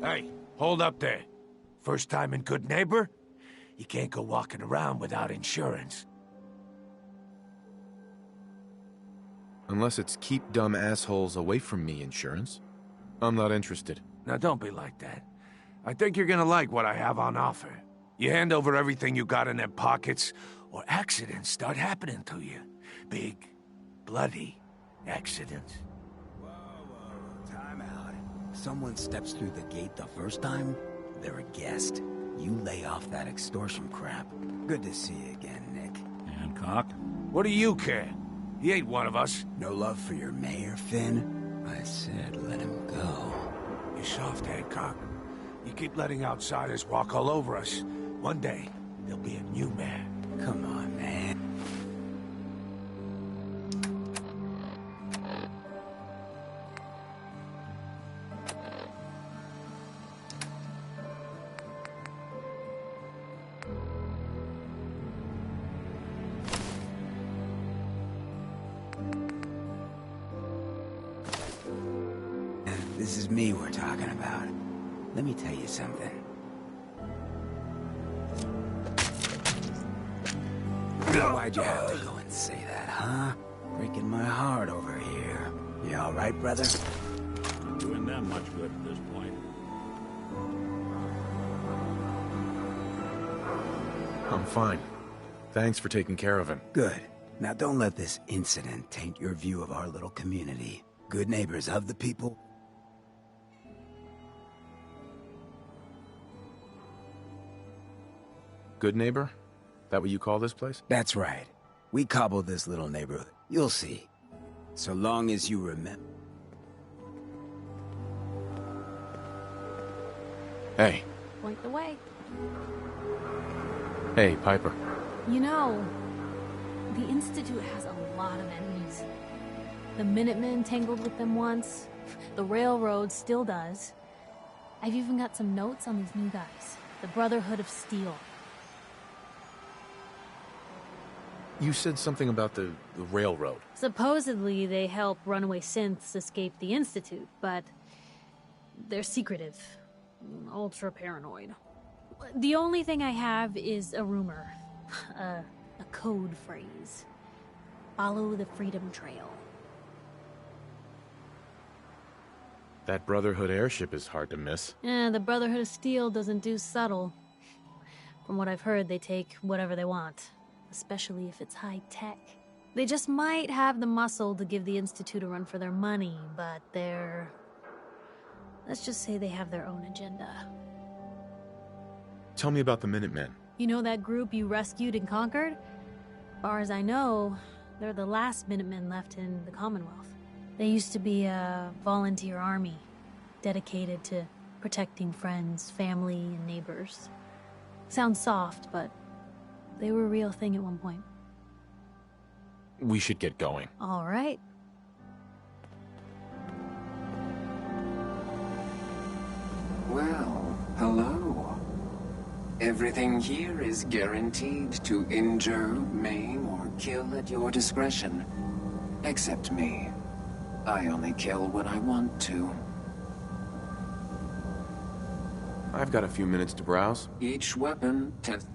Hey, hold up there. First time in Good Neighbor? You can't go walking around without insurance. Unless it's keep dumb assholes away from me insurance. I'm not interested. Now don't be like that. I think you're gonna like what I have on offer. You hand over everything you got in them pockets, or accidents start happening to you. Big, bloody accidents. Whoa, time out. Someone steps through the gate the first time, they're a guest. You lay off that extortion crap. Good to see you again, Nick. Hancock? What do you care? He ain't one of us. No love for your mayor, Finn? I said let him go. You're soft, Hancock. You keep letting outsiders walk all over us. One day, there'll be a new man. Come on, man. This is me we're talking about. Let me tell you something. Why'd you have to go and say that, huh? Breaking my heart over here. You all right, brother? Not doing that much good at this point. I'm fine. Thanks for taking care of him. Good. Now don't let this incident taint your view of our little community. Good neighbors of the people. Good neighbor? That what you call this place? That's right. We cobbled this little neighborhood. You'll see. So long as you remember. Hey. Point the way. Hey, Piper. You know, the Institute has a lot of enemies. The Minutemen tangled with them once. The Railroad still does. I've even got some notes on these new guys. The Brotherhood of Steel. You said something about the railroad. Supposedly, they help runaway synths escape the Institute, but they're secretive. Ultra paranoid. The only thing I have is a rumor. A code phrase. Follow the Freedom Trail. That Brotherhood airship is hard to miss. The Brotherhood of Steel doesn't do subtle. From what I've heard, they take whatever they want. Especially if it's high-tech. They just might have the muscle to give the Institute a run for their money, but they're... let's just say they have their own agenda. Tell me about the Minutemen. You know that group you rescued and conquered? As far as I know, they're the last Minutemen left in the Commonwealth. They used to be a volunteer army, dedicated to protecting friends, family, and neighbors. Sounds soft, but they were a real thing at one point. We should get going. All right. Well, hello. Everything here is guaranteed to injure, maim, or kill at your discretion. Except me. I only kill when I want to. I've got a few minutes to browse. Each weapon tests...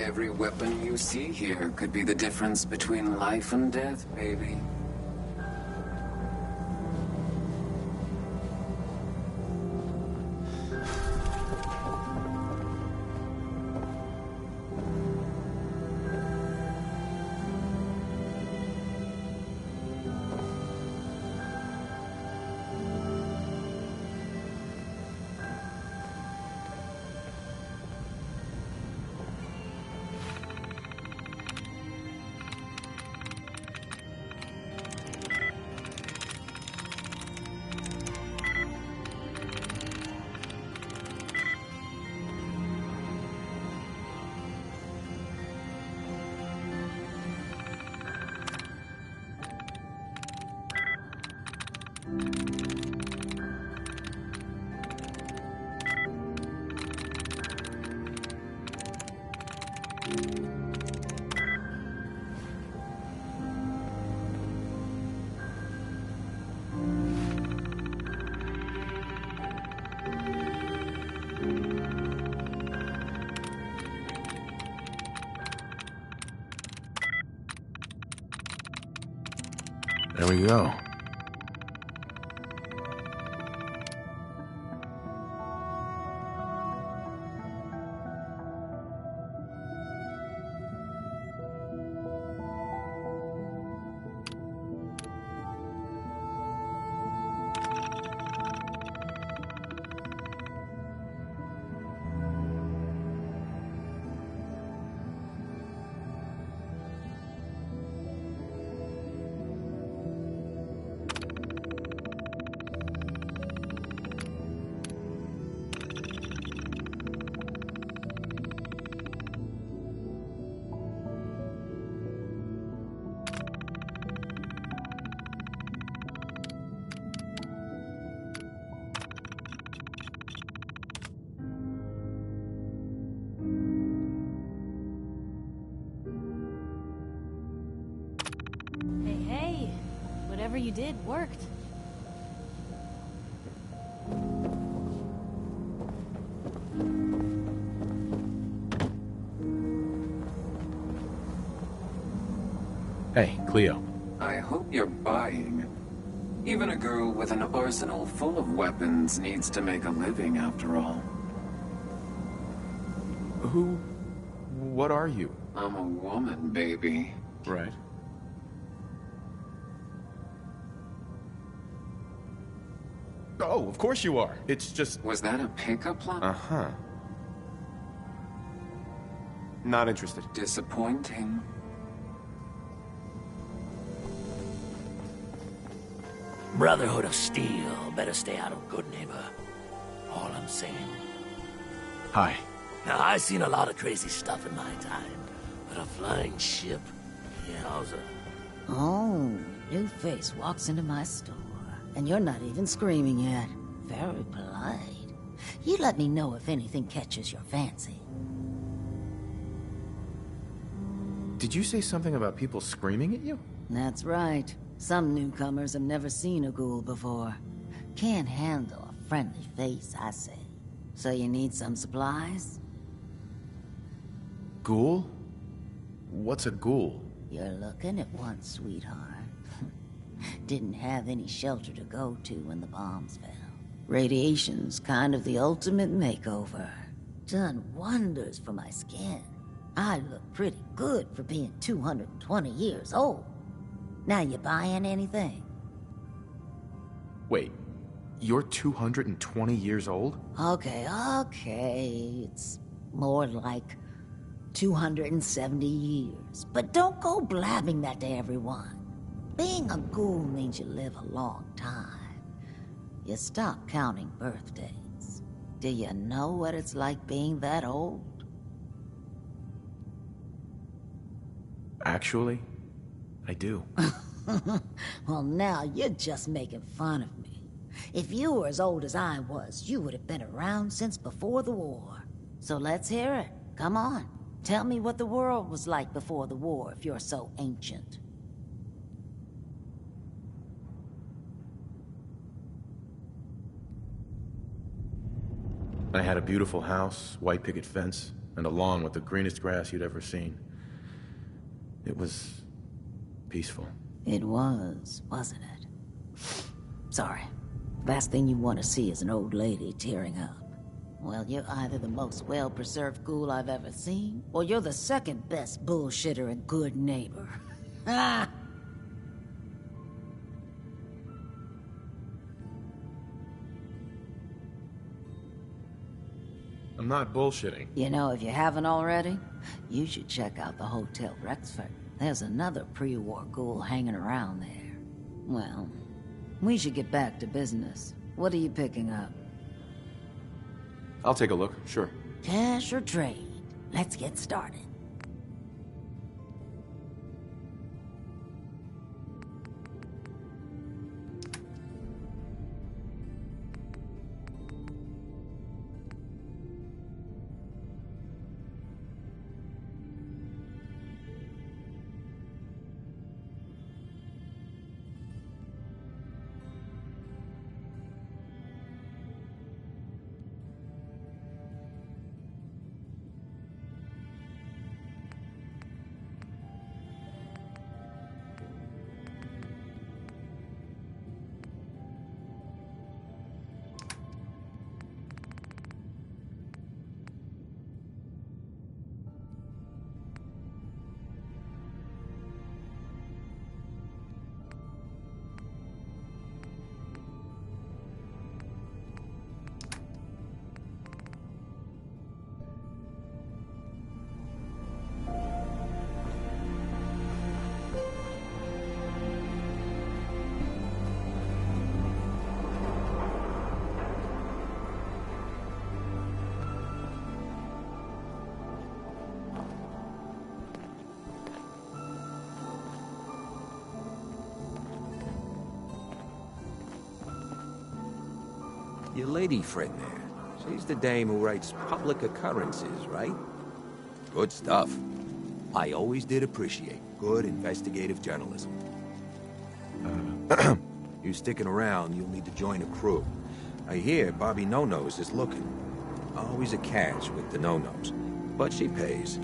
Every weapon you see here could be the difference between life and death, baby. There we go. Hey, whatever you did worked. Hey, Cleo. I hope you're buying. Even a girl with an arsenal full of weapons needs to make a living, after all. What are you? I'm a woman, baby. Right. Oh, of course you are. It's just... Was that a pickup line? Uh-huh. Not interested. Disappointing. Brotherhood of Steel better stay out of good neighbor. All I'm saying. Hi. Now, I've seen a lot of crazy stuff in my time, but a flying ship, yowza. Oh, new face walks into my store, and you're not even screaming yet. Very polite. You let me know if anything catches your fancy. Did you say something about people screaming at you? That's right. Some newcomers have never seen a ghoul before. Can't handle a friendly face, I say. So you need some supplies? Ghoul? What's a ghoul? You're looking at one, sweetheart. Didn't have any shelter to go to when the bombs fell. Radiation's kind of the ultimate makeover. Done wonders for my skin. I look pretty good for being 220 years old. Now you buying anything? Wait, you're 220 years old? Okay. It's more like 270 years. But don't go blabbing that to everyone. Being a ghoul means you live a long time. You stop counting birthdays. Do you know what it's like being that old? Actually, I do. Well, now you're just making fun of me. If you were as old as I was, you would have been around since before the war. So let's hear it. Come on. Tell me what the world was like before the war if you're so ancient. I had a beautiful house, white picket fence, and a lawn with the greenest grass you'd ever seen. It was peaceful. It was, wasn't it? Sorry. Last thing you want to see is an old lady tearing up. Well, you're either the most well-preserved ghoul I've ever seen, or you're the second best bullshitter and good neighbor. Ah! I'm not bullshitting. You know, if you haven't already, you should check out the Hotel Rexford. There's another pre-war ghoul hanging around there. Well, we should get back to business. What are you picking up? I'll take a look, sure. Cash or trade? Let's get started. Your lady friend there. She's the dame who writes public occurrences, right? Good stuff. I always did appreciate good investigative journalism. You sticking around, you'll need to join a crew. I hear Bobby No-Nose is looking. Always a catch with the No-Nose, but she pays.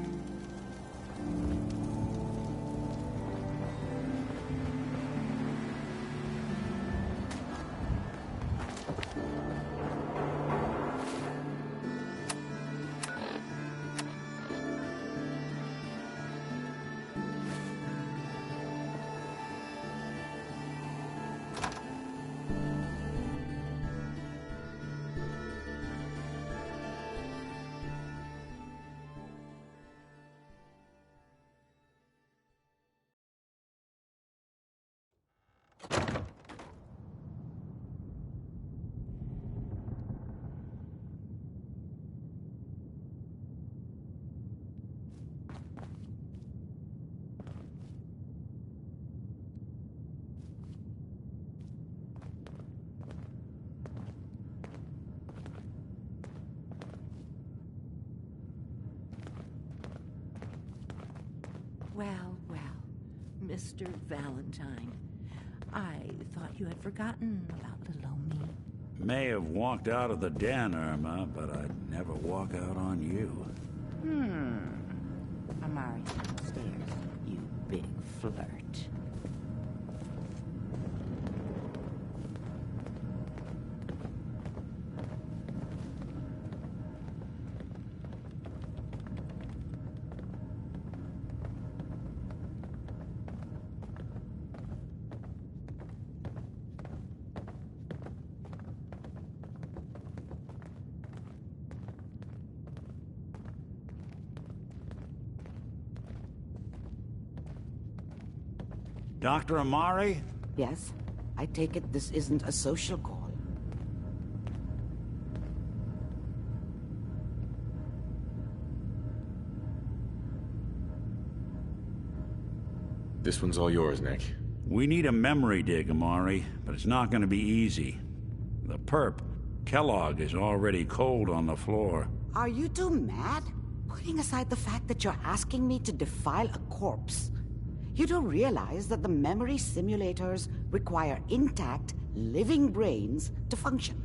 Well, well, Mr. Valentine. I thought you had forgotten about little old me. May have walked out of the den, Irma, but I'd never walk out on you. Amari, upstairs, you big flirt. Dr. Amari? Yes? I take it this isn't a social call. This one's all yours, Nick. We need a memory dig, Amari, but it's not going to be easy. The perp, Kellogg, is already cold on the floor. Are you two mad? Putting aside the fact that you're asking me to defile a corpse, you don't realize that the memory simulators require intact, living brains to function.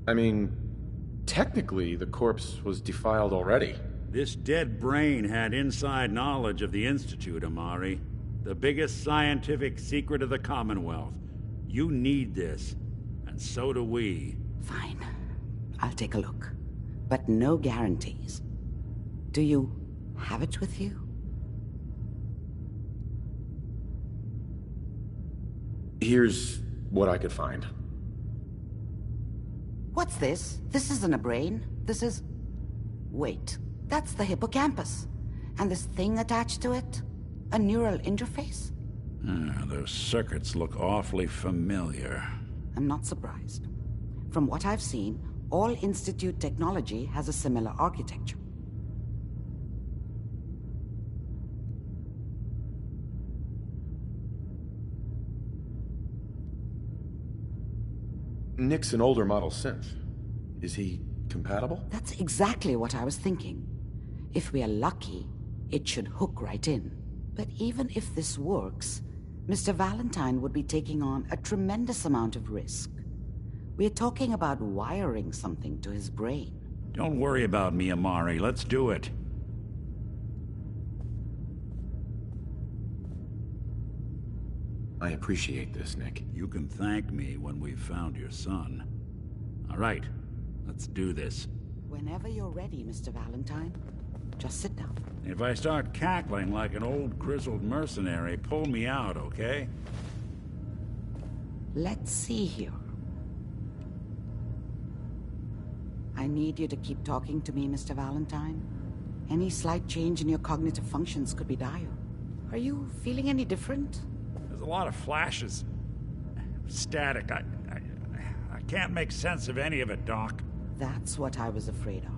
I mean, technically, the corpse was defiled already. This dead brain had inside knowledge of the Institute, Amari. The biggest scientific secret of the Commonwealth. You need this, and so do we. Fine. I'll take a look. But no guarantees. Do you have it with you? Here's what I could find. What's this? This isn't a brain. This is... Wait. That's the hippocampus. And this thing attached to it? A neural interface? Those circuits look awfully familiar. I'm not surprised. From what I've seen, all Institute technology has a similar architecture. Nick's an older model synth. Is he compatible? That's exactly what I was thinking. If we are lucky, it should hook right in. But even if this works, Mr. Valentine would be taking on a tremendous amount of risk. We're talking about wiring something to his brain. Don't worry about me, Amari. Let's do it. I appreciate this, Nick. You can thank me when we've found your son. All right, let's do this. Whenever you're ready, Mr. Valentine. Just sit down. If I start cackling like an old grizzled mercenary, pull me out, okay? Let's see here. I need you to keep talking to me, Mr. Valentine. Any slight change in your cognitive functions could be dire. Are you feeling any different? There's a lot of flashes. Static. I can't make sense of any of it, Doc. That's what I was afraid of.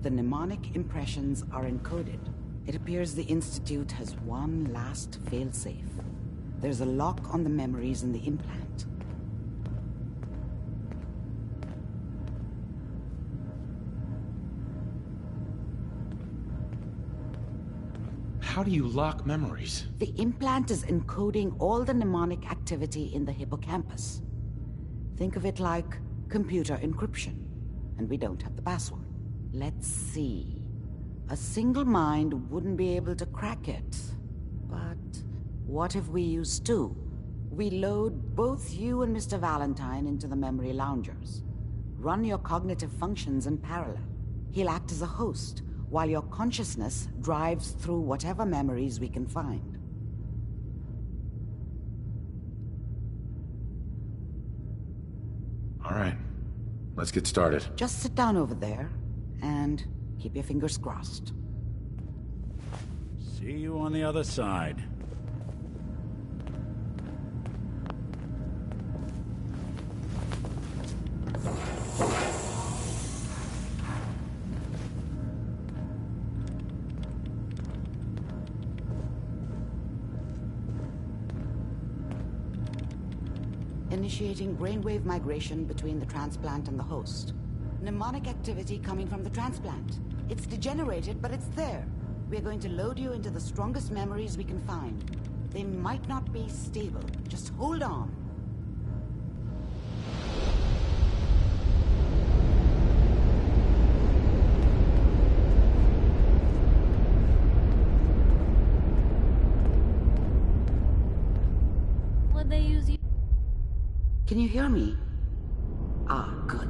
The mnemonic impressions are encoded. It appears the Institute has one last failsafe. There's a lock on the memories in the implant. How do you lock memories? The implant is encoding all the mnemonic activity in the hippocampus. Think of it like computer encryption. And we don't have the password. Let's see. A single mind wouldn't be able to crack it. But what if we use two? We load both you and Mr. Valentine into the memory loungers. Run your cognitive functions in parallel. He'll act as a host, while your consciousness drives through whatever memories we can find. All right. Let's get started. Just sit down over there, and keep your fingers crossed. See you on the other side. Initiating brainwave migration between the transplant and the host. Mnemonic activity coming from the transplant. It's degenerated, but it's there. We're going to load you into the strongest memories we can find. They might not be stable. Just hold on. Would they use you? Can you hear me? Ah, good.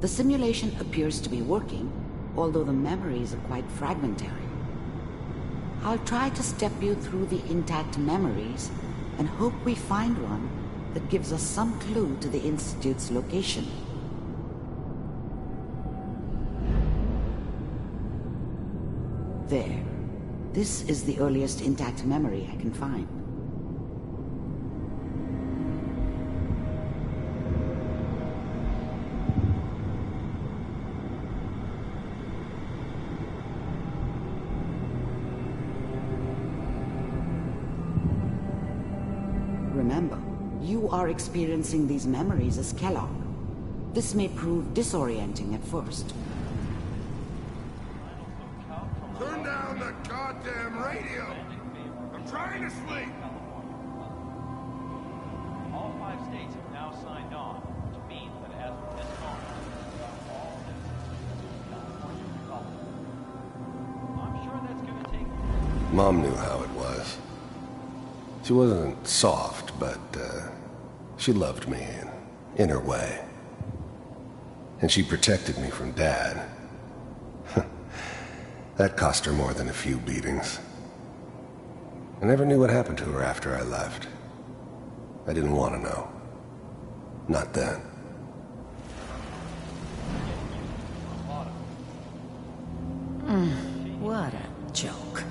The simulation appears to be working, although the memories are quite fragmentary. I'll try to step you through the intact memories and hope we find one that gives us some clue to the Institute's location. There. This is the earliest intact memory I can find. Remember, you are experiencing these memories as Kellogg. This may prove disorienting at first. Turn down the goddamn radio! I'm trying to sleep! All 5 states have now signed on, which means that as of this Mom knew how it was. She wasn't soft, but she loved me in her way. And she protected me from Dad. That cost her more than a few beatings. I never knew what happened to her after I left. I didn't want to know. Not then. What a joke.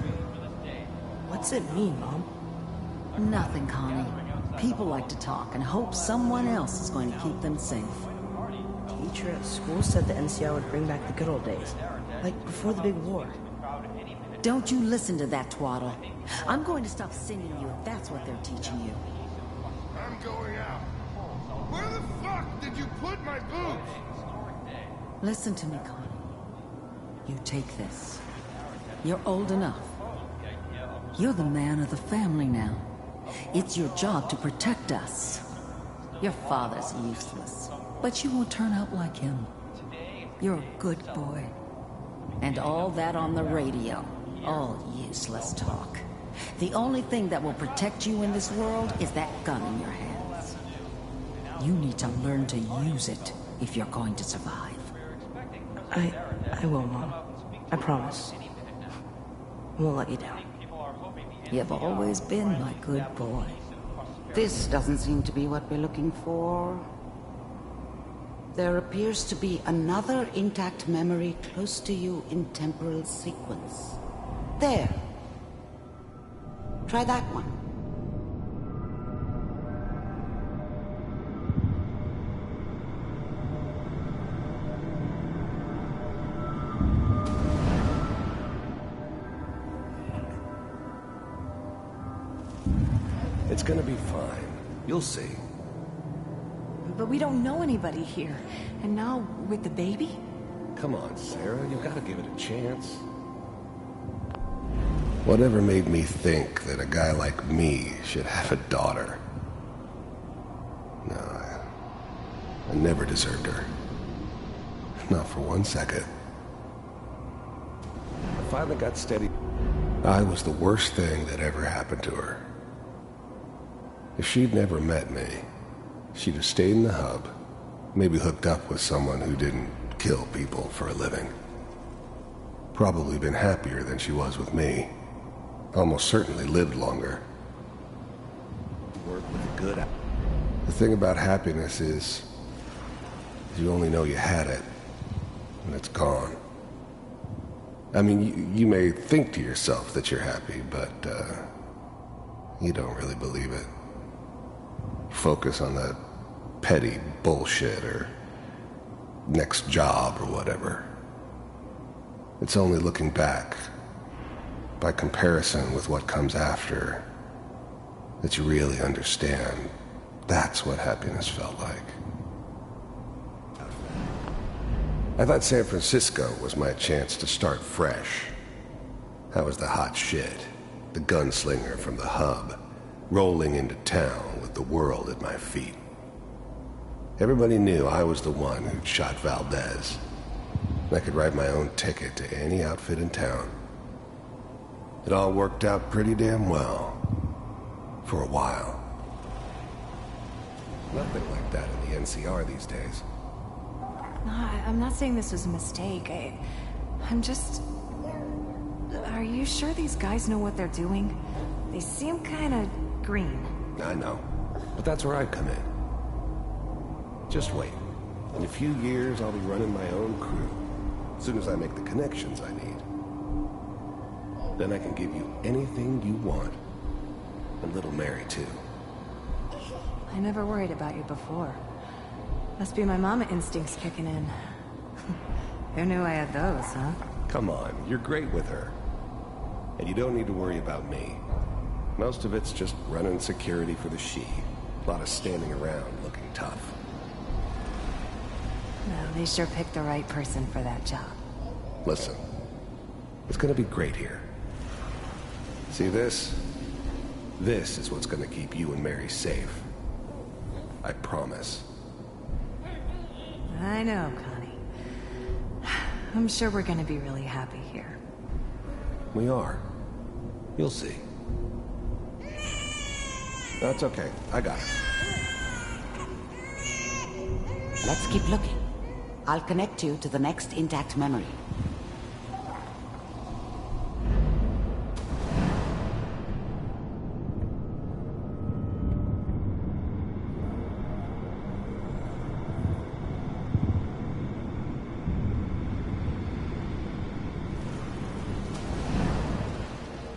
What's it mean, Mom? Nothing, Connie. People like to talk and hope someone else is going to keep them safe. Teacher at school said the NCR would bring back the good old days. Like before the big war. Don't you listen to that twaddle. I'm going to stop singing you if that's what they're teaching you. I'm going out. Where the fuck did you put my boots? Listen to me, Connie. You take this. You're old enough. You're the man of the family now. It's your job to protect us. Your father's useless, but you won't turn out like him. You're a good boy. And all that on the radio, all useless talk. The only thing that will protect you in this world is that gun in your hands. You need to learn to use it if you're going to survive. I will, Mom. I promise. I won't let you down. You've always been my good boy. This doesn't seem to be what we're looking for. There appears to be another intact memory close to you in temporal sequence. There. Try that one. It's gonna be fine. You'll see. But we don't know anybody here. And now, with the baby? Come on, Sarah, you gotta give it a chance. Whatever made me think that a guy like me should have a daughter? No, I never deserved her. Not for 1 second. I finally got steady. I was the worst thing that ever happened to her. If she'd never met me, she'd have stayed in the hub, maybe hooked up with someone who didn't kill people for a living. Probably been happier than she was with me. Almost certainly lived longer. Work with good. The thing about happiness is you only know you had it when it's gone. I mean, you may think to yourself that you're happy, but you don't really believe it. Focus on the petty bullshit or next job or whatever. It's only looking back, by comparison with what comes after, that you really understand that's what happiness felt like. I thought San Francisco was my chance to start fresh. I was the hot shit, the gunslinger from the hub, rolling into town with the world at my feet. Everybody knew I was the one who'd shot Valdez. I could write my own ticket to any outfit in town. It all worked out pretty damn well. For a while. Nothing like that in the NCR these days. No, I'm not saying this was a mistake. I'm just... Are you sure these guys know what they're doing? They seem kind of green. I know. But that's where I come in. Just wait. In a few years, I'll be running my own crew. As soon as I make the connections I need. Then I can give you anything you want. And little Mary, too. I never worried about you before. Must be my mama instincts kicking in. Who knew I had those, huh? Come on, you're great with her. And you don't need to worry about me. Most of it's just running security for the she. A lot of standing around looking tough. Well, they sure picked the right person for that job. Listen, it's gonna be great here. See this? This is what's gonna keep you and Mary safe. I promise. I know, Connie. I'm sure we're gonna be really happy here. We are. You'll see. That's okay. I got it. Let's keep looking. I'll connect you to the next intact memory.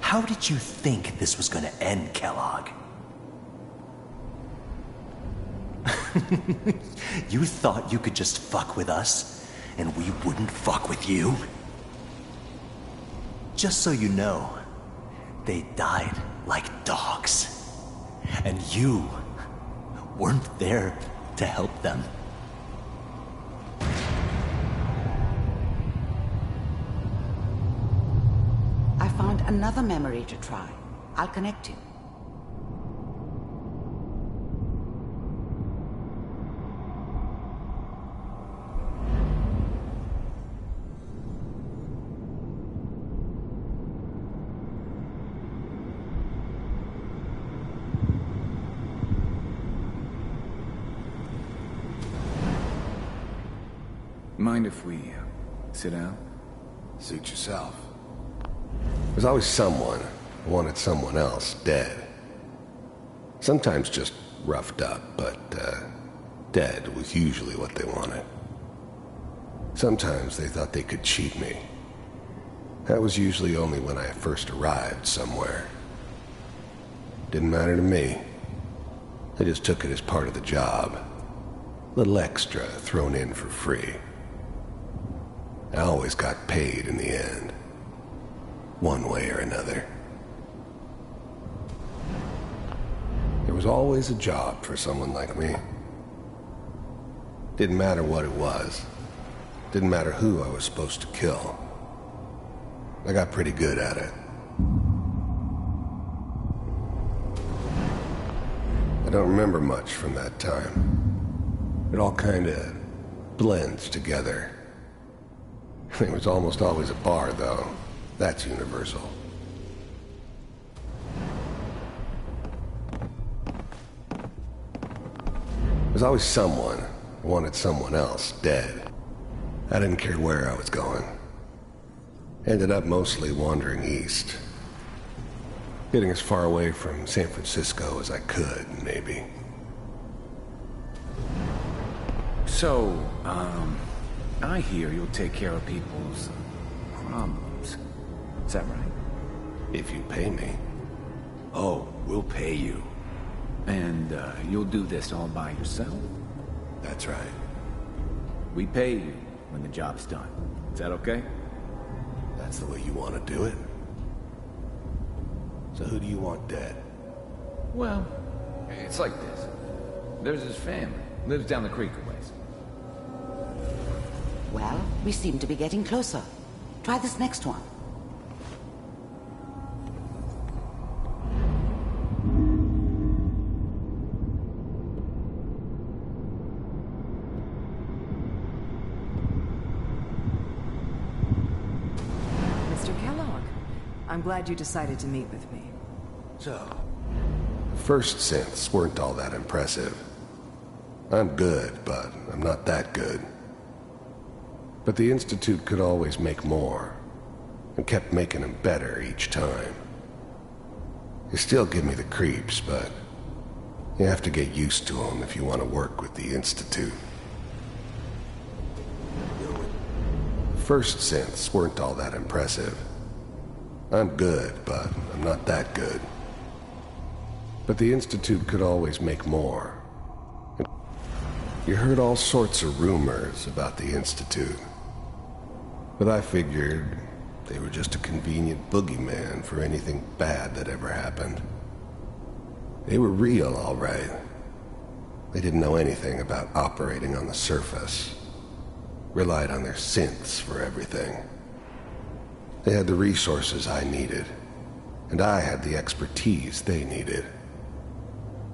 How did you think this was gonna end, Kellogg? You thought you could just fuck with us, and we wouldn't fuck with you? Just so you know, they died like dogs. And you weren't there to help them. I found another memory to try. I'll connect you. Mind if we sit down? Suit yourself. There's always someone who wanted someone else dead. Sometimes just roughed up, but dead was usually what they wanted. Sometimes they thought they could cheat me. That was usually only when I first arrived somewhere. Didn't matter to me. I just took it as part of the job. Little extra thrown in for free. I always got paid in the end. One way or another. There was always a job for someone like me. Didn't matter what it was. Didn't matter who I was supposed to kill. I got pretty good at it. I don't remember much from that time. It all kinda blends together. There was almost always a bar, though. That's universal. There's always someone who wanted someone else dead. I didn't care where I was going. Ended up mostly wandering east. Getting as far away from San Francisco as I could, maybe. So, I hear you'll take care of people's problems. Is that right? If you pay me. Oh, we'll pay you. And, you'll do this all by yourself? That's right. We pay you when the job's done. Is that okay? That's the way you want to do it? So who do you want dead? Well, it's like this. There's his family. Lives down the creek a ways. Well, we seem to be getting closer. Try this next one. Mr. Kellogg, I'm glad you decided to meet with me. So, first synths weren't all that impressive. I'm good, but I'm not that good. But the Institute could always make more, and kept making them better each time. They still give me the creeps, but you have to get used to them if you want to work with the Institute. First synths weren't all that impressive. I'm good, but I'm not that good. But the Institute could always make more. You heard all sorts of rumors about the Institute. But I figured they were just a convenient boogeyman for anything bad that ever happened. They were real, all right. They didn't know anything about operating on the surface. Relied on their synths for everything. They had the resources I needed, and I had the expertise they needed.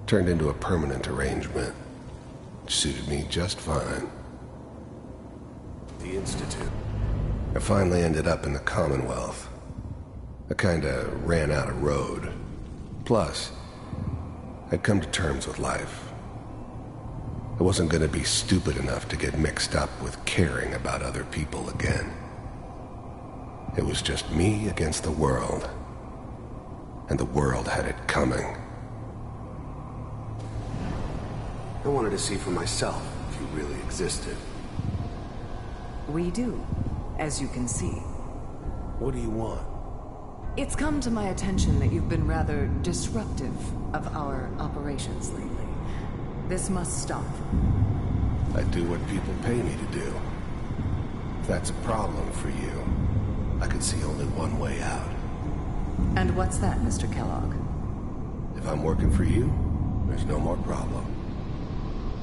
Turned into a permanent arrangement, which suited me just fine. The Institute. I finally ended up in the Commonwealth. I kinda ran out of road. Plus, I'd come to terms with life. I wasn't gonna be stupid enough to get mixed up with caring about other people again. It was just me against the world. And the world had it coming. I wanted to see for myself if you really existed. We do, as you can see. What do you want? It's come to my attention that you've been rather disruptive of our operations lately. This must stop. I do what people pay me to do. If that's a problem for you, I could see only one way out. And what's that, Mr. Kellogg? If I'm working for you, there's no more problem.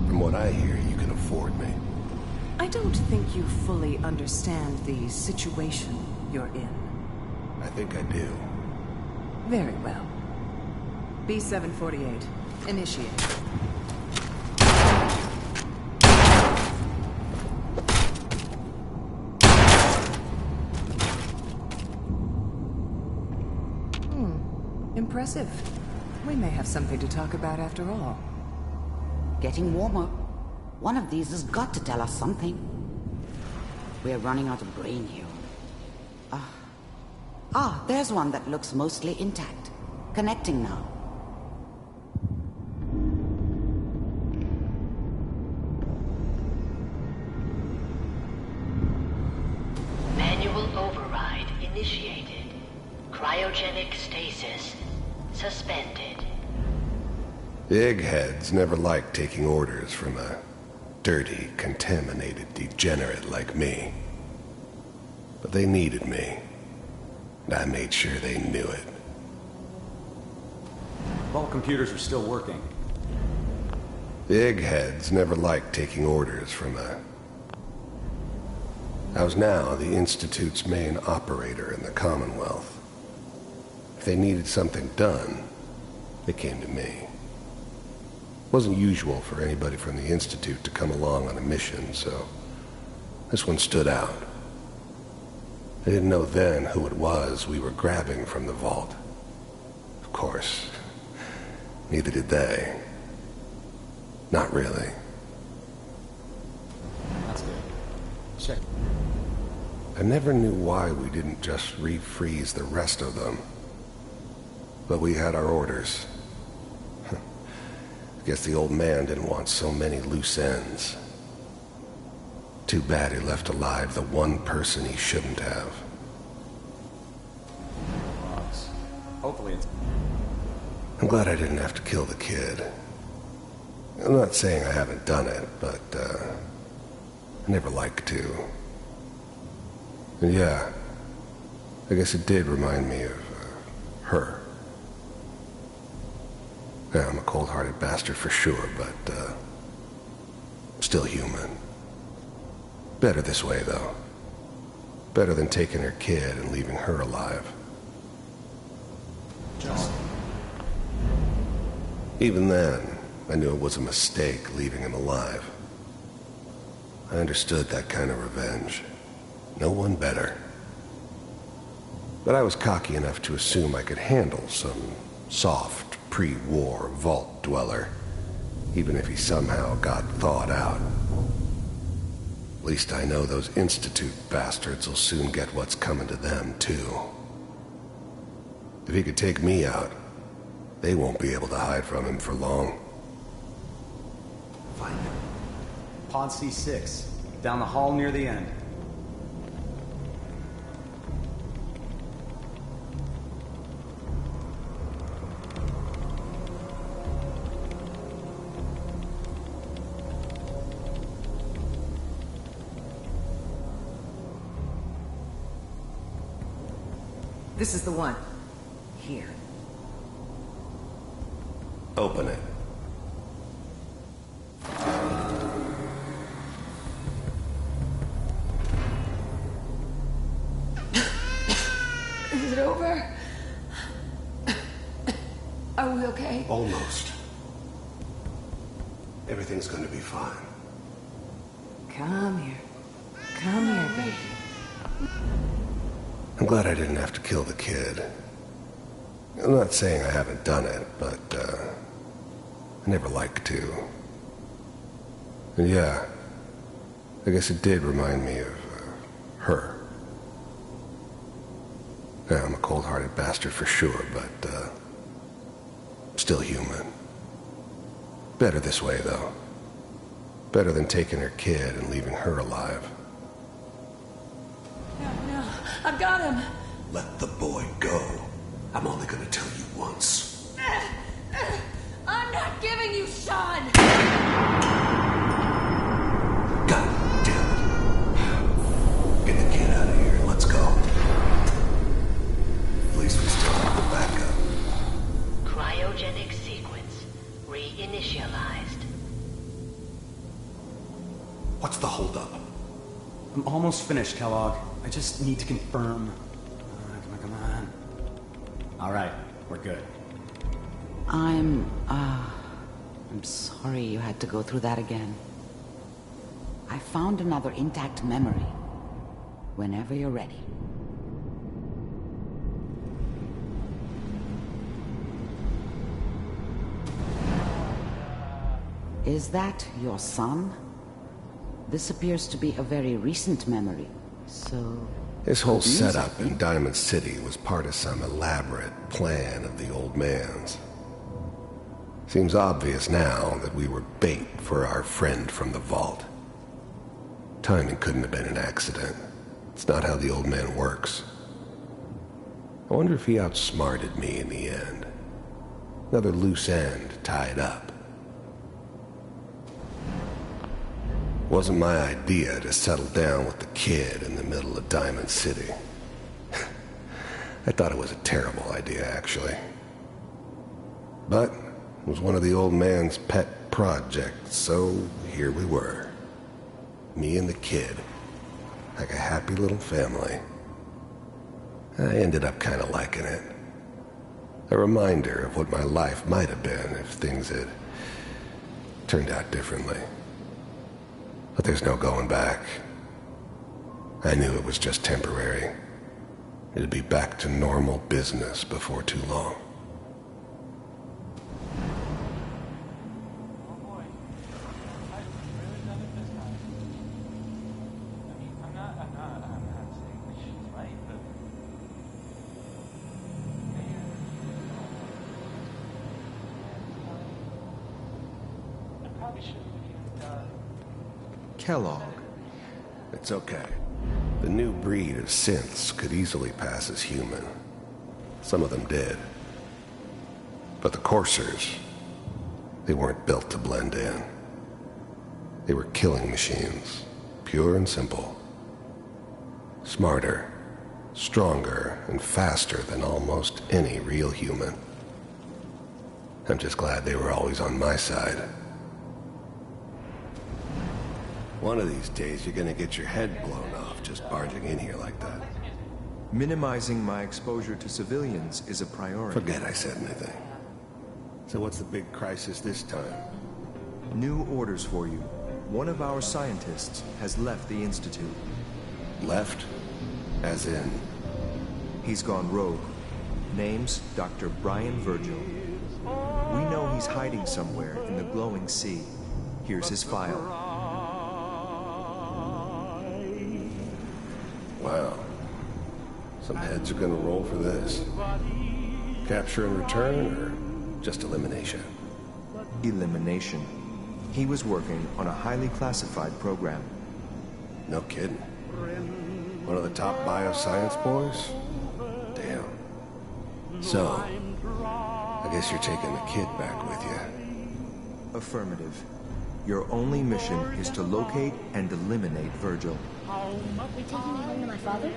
From what I hear, you can afford me. I don't think you fully understand the situation you're in. I think I do. Very well. B-748, initiate. Impressive. We may have something to talk about after all. Getting warmer. One of these has got to tell us something. We're running out of brain here. There's one that looks mostly intact. Connecting now. Manual override initiated. Cryogenic stasis suspended. Eggheads never liked taking orders from a dirty, contaminated degenerate like me. But they needed me. And I made sure they knew it. All computers are still working. Eggheads never liked taking orders from a... I was now the Institute's main operator in the Commonwealth. If they needed something done, they came to me. It wasn't usual for anybody from the Institute to come along on a mission, so this one stood out. I didn't know then who it was we were grabbing from the vault. Of course, neither did they. Not really. That's good. Check. I never knew why we didn't just refreeze the rest of them. But we had our orders. I guess the old man didn't want so many loose ends. Too bad he left alive the one person he shouldn't have. Hopefully it's... I'm glad I didn't have to kill the kid. I'm not saying I haven't done it, but, I never liked to. And yeah, I guess it did remind me of, her. Yeah, I'm a cold-hearted bastard for sure, but, still human. Better this way, though. Better than taking her kid and leaving her alive. Just... Even then, I knew it was a mistake leaving him alive. I understood that kind of revenge. No one better. But I was cocky enough to assume I could handle some soft, pre-war vault dweller, even if he somehow got thawed out. At least I know those Institute bastards will soon get what's coming to them, too. If he could take me out, they won't be able to hide from him for long. Find him. Pod C6, down the hall near the end. This is the one. Here. Open it. Is it over? Are we okay? Almost. Everything's gonna be fine. Come here. Come here, baby. I'm glad I didn't have to kill the kid. I'm not saying I haven't done it, but, I never liked to. And yeah, I guess it did remind me of, her. Yeah, I'm a cold-hearted bastard for sure, but, still human. Better this way, though. Better than taking her kid and leaving her alive. No, I've got him. Let the boy go. I'm only gonna tell you once. I'm not giving you Sean! God damn it. Get the kid out of here. Let's go. At least we still have the backup. Cryogenic sequence reinitialized. What's the holdup? I'm almost finished, Kellogg. I just need to confirm. Come on. All right, we're good. I'm sorry you had to go through that again. I found another intact memory. Whenever you're ready. Is that your son? This appears to be a very recent memory, so... This whole setup in Diamond City was part of some elaborate plan of the old man's. Seems obvious now that we were bait for our friend from the vault. Timing couldn't have been an accident. It's not how the old man works. I wonder if he outsmarted me in the end. Another loose end tied up. Wasn't my idea to settle down with the kid in the middle of Diamond City. I thought it was a terrible idea, actually. But it was one of the old man's pet projects, so here we were. Me and the kid, like a happy little family. I ended up kind of liking it. A reminder of what my life might have been if things had turned out differently. But there's no going back. I knew it was just temporary. It'd be back to normal business before too long. Kellogg. It's okay. The new breed of synths could easily pass as human. Some of them did. But the coursers, they weren't built to blend in. They were killing machines, pure and simple. Smarter, stronger, and faster than almost any real human. I'm just glad they were always on my side. One of these days, you're gonna get your head blown off just barging in here like that. Minimizing my exposure to civilians is a priority. Forget I said anything. So what's the big crisis this time? New orders for you. One of our scientists has left the Institute. Left? As in? He's gone rogue. Name's Dr. Brian Virgil. We know he's hiding somewhere in the glowing sea. Here's his file. Wow. Some heads are gonna roll for this. Capture and return, or just elimination? Elimination. He was working on a highly classified program. No kidding. One of the top bioscience boys? Damn. So, I guess you're taking the kid back with you. Affirmative. Your only mission is to locate and eliminate Virgil. You're taking me home to my father?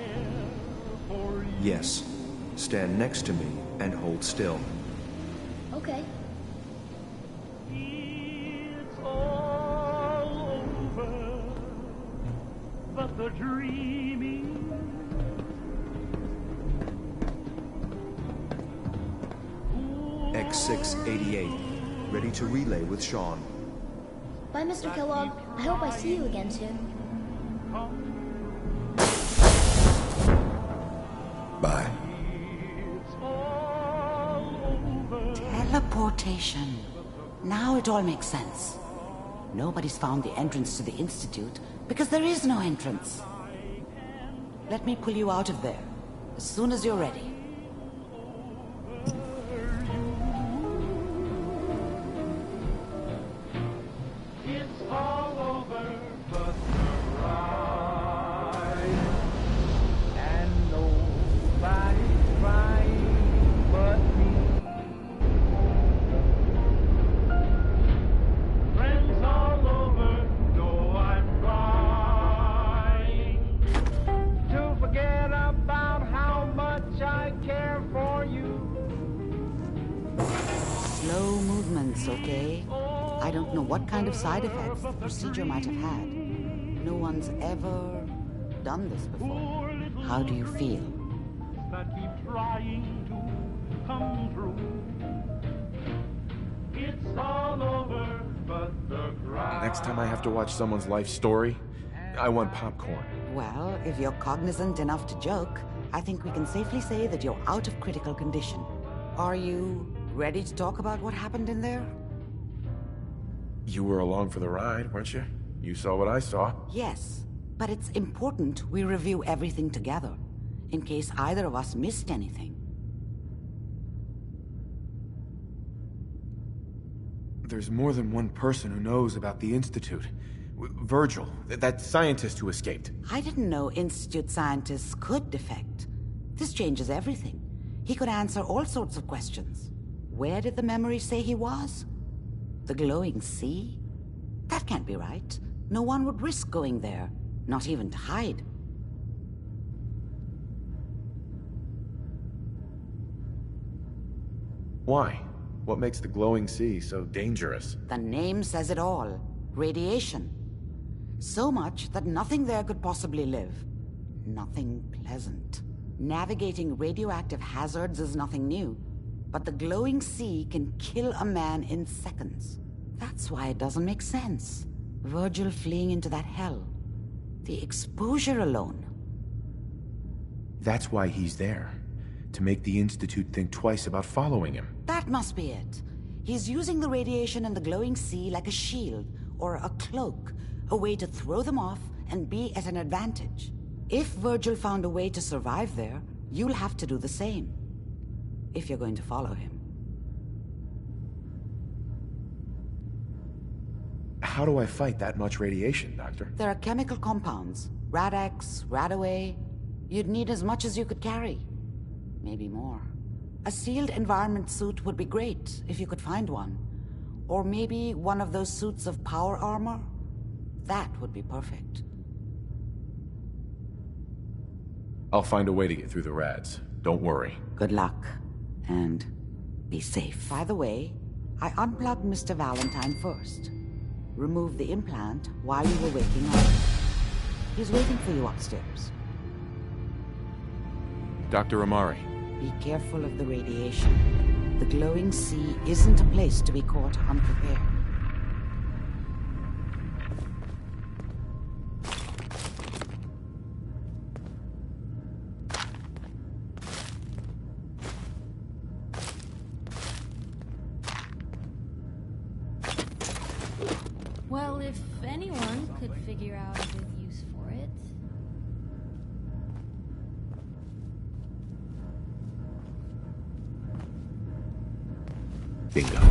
Yes. Stand next to me and hold still. Okay. It's all over, but the dreaming. X688, ready to relay with Sean. Bye, Mr. Kellogg. I hope I see you again soon. Bye. Teleportation. Now it all makes sense. Nobody's found the entrance to the Institute because there is no entrance. Let me pull you out of there as soon as you're ready. It's all over but the ride. And nobody's crying but me. Friends all over know I'm trying to forget about how much I care for you. Slow movements, okay? I don't know what kind of side effects the procedure might have had. No one's ever done this before. How do you feel? That keep trying to come true. It's all over, but the crowd. Next time I have to watch someone's life story, I want popcorn. Well, if you're cognizant enough to joke, I think we can safely say that you're out of critical condition. Are you ready to talk about what happened in there? You were along for the ride, weren't you? You saw what I saw. Yes, but it's important we review everything together, in case either of us missed anything. There's more than one person who knows about the Institute. Virgil, that scientist who escaped. I didn't know Institute scientists could defect. This changes everything. He could answer all sorts of questions. Where did the memory say he was? The glowing sea? That can't be right. No one would risk going there, not even to hide. Why? What makes the glowing sea so dangerous? The name says it all. Radiation. So much that nothing there could possibly live. Nothing pleasant. Navigating radioactive hazards is nothing new. But the glowing sea can kill a man in seconds. That's why it doesn't make sense. Virgil fleeing into that hell. The exposure alone. That's why he's there. To make the Institute think twice about following him. That must be it. He's using the radiation and the glowing sea like a shield or a cloak, a way to throw them off and be at an advantage. If Virgil found a way to survive there, you'll have to do the same. If you're going to follow him. How do I fight that much radiation, Doctor? There are chemical compounds. Rad-X, Radaway. You'd need as much as you could carry. Maybe more. A sealed environment suit would be great, if you could find one. Or maybe one of those suits of power armor? That would be perfect. I'll find a way to get through the rads. Don't worry. Good luck. And be safe. By the way, I unplugged Mr. Valentine first. Removed the implant while you were waking up. He's waiting for you upstairs. Dr. Amari. Be careful of the radiation. The glowing sea isn't a place to be caught unprepared. Well, if anyone could figure out a good use for it. Bingo.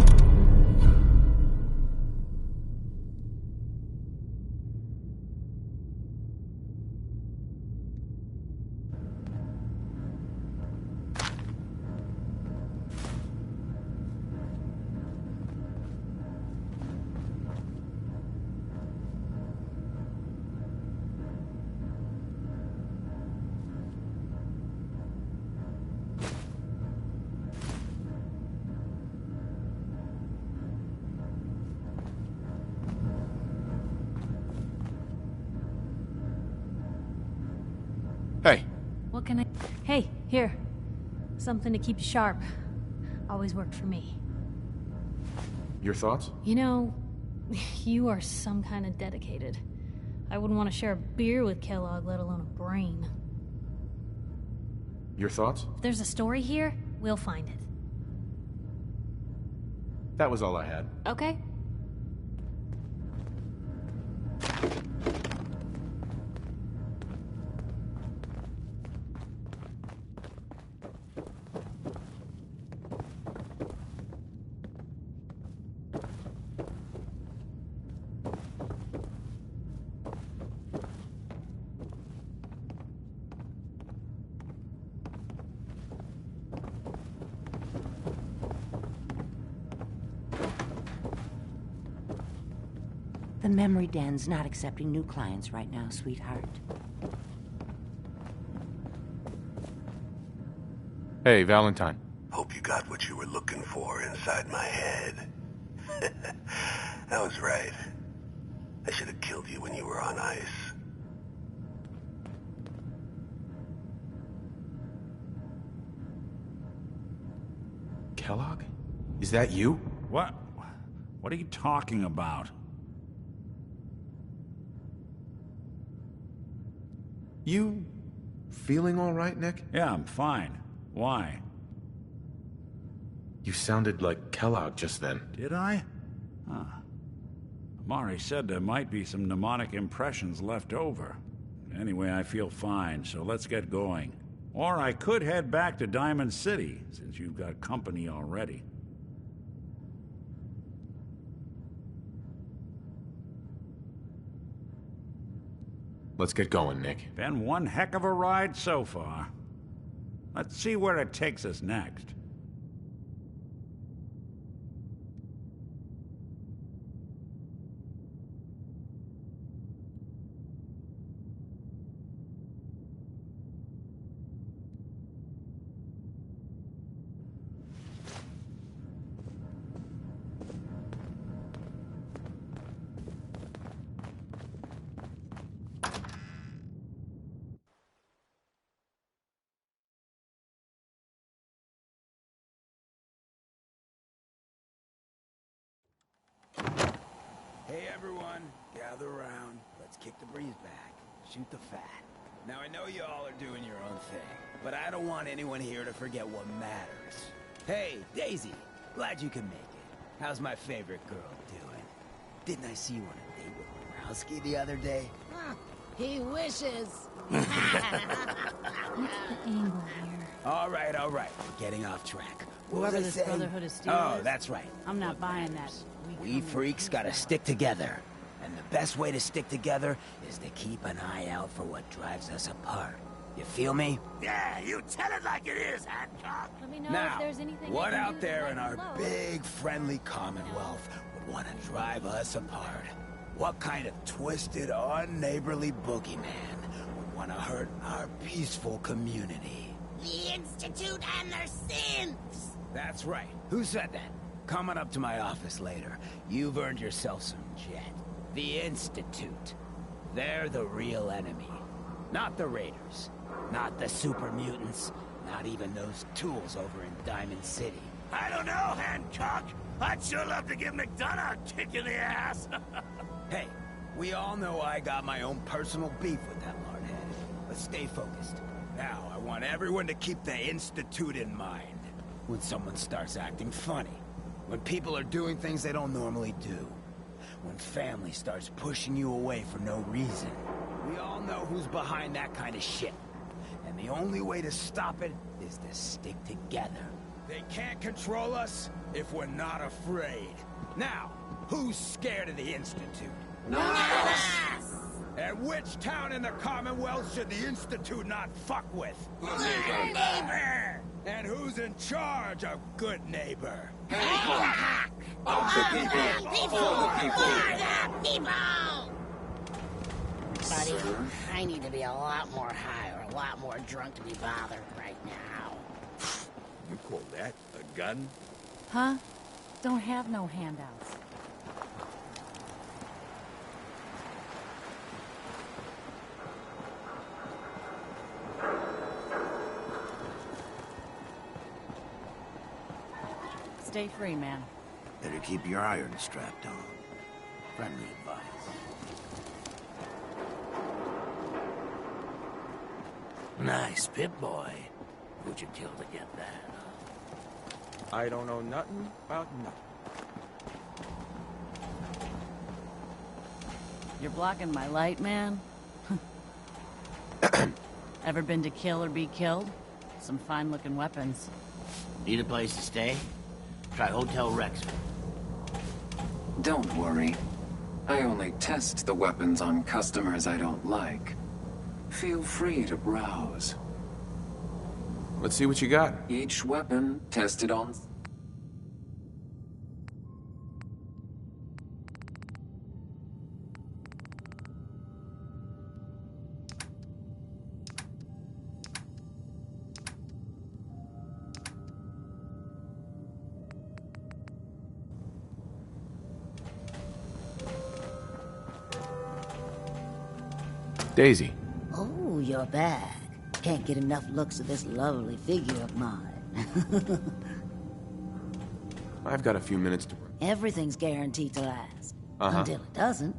Hey. What can I... Hey, here. Something to keep you sharp. Always worked for me. Your thoughts? You know, you are some kind of dedicated. I wouldn't want to share a beer with Kellogg, let alone a brain. Your thoughts? If there's a story here, we'll find it. That was all I had. Okay. The memory den's not accepting new clients right now, sweetheart. Hey, Valentine. Hope you got what you were looking for inside my head. I was right. I should have killed you when you were on ice. Kellogg? Is that you? What? What are you talking about? You feeling all right, Nick? Yeah, I'm fine. Why? You sounded like Kellogg just then. Did I? Huh. Amari said there might be some mnemonic impressions left over. Anyway, I feel fine, so let's get going. Or I could head back to Diamond City, since you've got company already. Let's get going, Nick. Been one heck of a ride so far. Let's see where it takes us next. Hey everyone, gather around. Let's kick the breeze back. Shoot the fat. Now I know you all are doing your own thing, but I don't want anyone here to forget what matters. Hey, Daisy, glad you can make it. How's my favorite girl doing? Didn't I see you on a date with Borowski the other day? He wishes. Look at the angle here. All right, we're getting off track. What Whoever was I this saying? Brotherhood of Steel Oh, is, that's right. I'm not buying that. We freaks gotta stick together. And the best way to stick together is to keep an eye out for what drives us apart. You feel me? Yeah, you tell it like it is, Hancock. Let me know Now, if there's anything what I can out do there to in our lighten the load. big, friendly Commonwealth would want to drive us apart? What kind of twisted, unneighborly boogeyman would want to hurt our peaceful community? The Institute and their sins. That's right. Who said that? Coming up to my office later. You've earned yourself some jet. The Institute. They're the real enemy. Not the Raiders. Not the super mutants. Not even those tools over in Diamond City. I don't know, Hancock. I'd sure love to give McDonough a kick in the ass. Hey, we all know I got my own personal beef with that lardhead. But stay focused. Now, I want everyone to keep the Institute in mind. When someone starts acting funny. When people are doing things they don't normally do. When family starts pushing you away for no reason. We all know who's behind that kind of shit. And the only way to stop it is to stick together. They can't control us if we're not afraid. Now, who's scared of the Institute? None of us! And which town in the Commonwealth should the Institute not fuck with? Good neighbor! And who's in charge of good neighbor? All the people! Buddy, I need to be a lot more high or a lot more drunk to be bothered right now. You call that a gun? Huh? Don't have no handouts. Stay free, man. Better keep your iron strapped on. Friendly advice. Nice, Pip-Boy. Would you kill to get that? I don't know nothing about nothing. You're blocking my light, man? Ever been to kill or be killed? Some fine-looking weapons. Need a place to stay? Try Hotel Rexford. Don't worry. I only test the weapons on customers I don't like. Feel free to browse. Let's see what you got. Each weapon tested on... Daisy. Oh, you're back. Can't get enough looks at this lovely figure of mine. I've got a few minutes to... Everything's guaranteed to last. Uh-huh. Until it doesn't.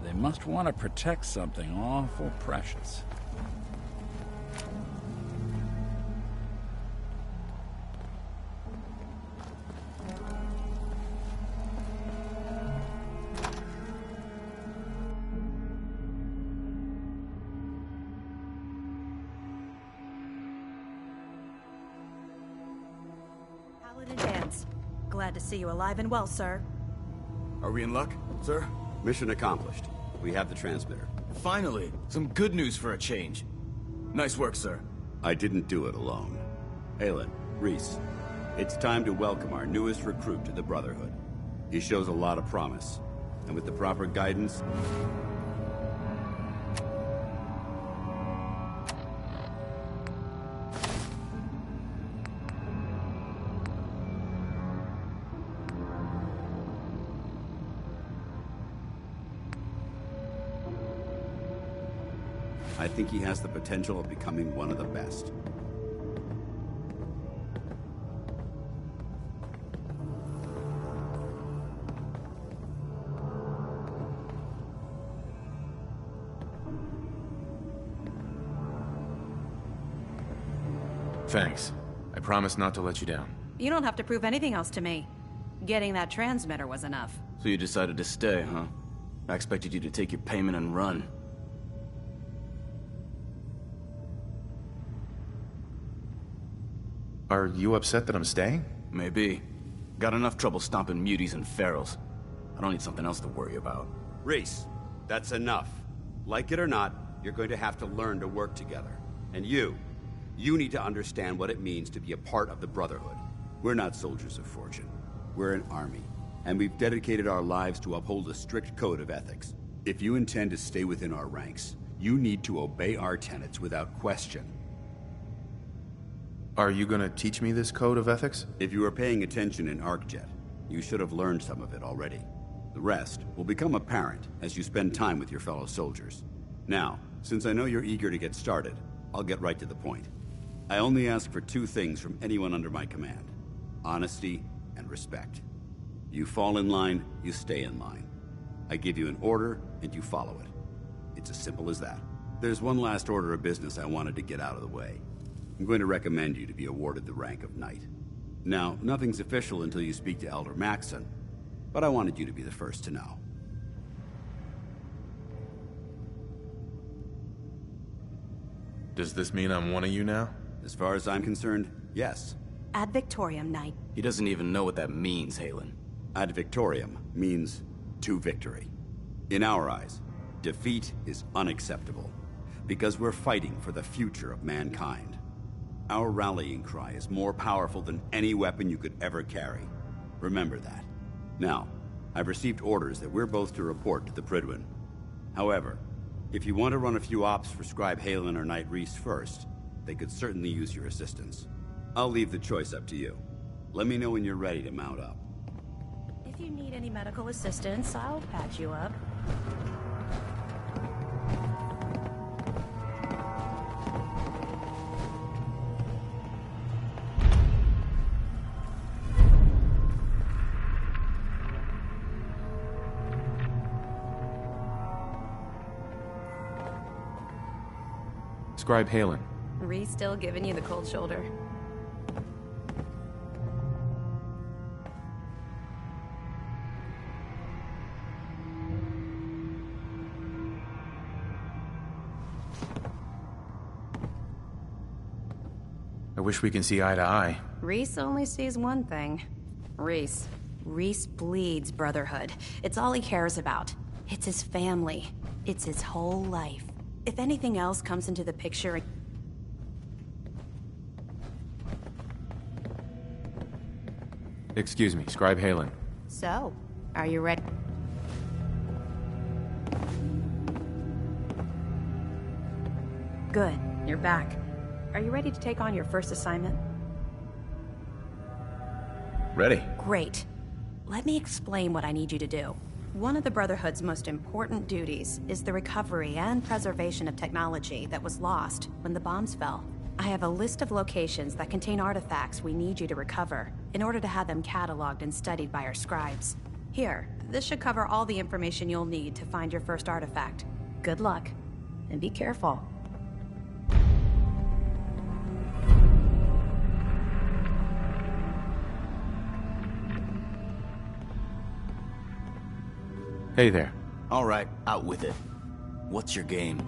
They must want to protect something awful precious. Paladin Dance. Glad to see you alive and well, sir. Are we in luck, sir? Mission accomplished. We have the transmitter. Finally, some good news for a change. Nice work, sir. I didn't do it alone. Aelin, Reese, it's time to welcome our newest recruit to the Brotherhood. He shows a lot of promise, and with the proper guidance... I think he has the potential of becoming one of the best. Thanks. I promise not to let you down. You don't have to prove anything else to me. Getting that transmitter was enough. So you decided to stay, huh? I expected you to take your payment and run. Are you upset that I'm staying? Maybe. Got enough trouble stomping muties and ferals. I don't need something else to worry about. Reese, that's enough. Like it or not, you're going to have to learn to work together. And you need to understand what it means to be a part of the Brotherhood. We're not soldiers of fortune. We're an army. And we've dedicated our lives to uphold a strict code of ethics. If you intend to stay within our ranks, you need to obey our tenets without question. Are you gonna teach me this code of ethics? If you were paying attention in ArcJet, you should have learned some of it already. The rest will become apparent as you spend time with your fellow soldiers. Now, since I know you're eager to get started, I'll get right to the point. I only ask for two things from anyone under my command: honesty and respect. You fall in line, you stay in line. I give you an order, and you follow it. It's as simple as that. There's one last order of business I wanted to get out of the way. I'm going to recommend you to be awarded the rank of Knight. Now, nothing's official until you speak to Elder Maxson, but I wanted you to be the first to know. Does this mean I'm one of you now? As far as I'm concerned, yes. Ad Victoriam, Knight. He doesn't even know what that means, Halen. Ad Victoriam means to victory. In our eyes, defeat is unacceptable, because we're fighting for the future of mankind. Our rallying cry is more powerful than any weapon you could ever carry. Remember that. Now, I've received orders that we're both to report to the Prydwen. However, if you want to run a few ops for Scribe Halen or Knight Reese first, they could certainly use your assistance. I'll leave the choice up to you. Let me know when you're ready to mount up. If you need any medical assistance, I'll patch you up. Scribe Halen. Reese still giving you the cold shoulder. I wish we can see eye to eye. Reese only sees one thing. Reese bleeds Brotherhood. It's all he cares about. It's his family. It's his whole life. If anything else comes into the picture... Excuse me, Scribe Halen. So, are you ready? Good, you're back. Are you ready to take on your first assignment? Ready. Great. Let me explain what I need you to do. One of the Brotherhood's most important duties is the recovery and preservation of technology that was lost when the bombs fell. I have a list of locations that contain artifacts we need you to recover in order to have them cataloged and studied by our scribes. Here, this should cover all the information you'll need to find your first artifact. Good luck, and be careful. Hey there. All right, out with it. What's your game?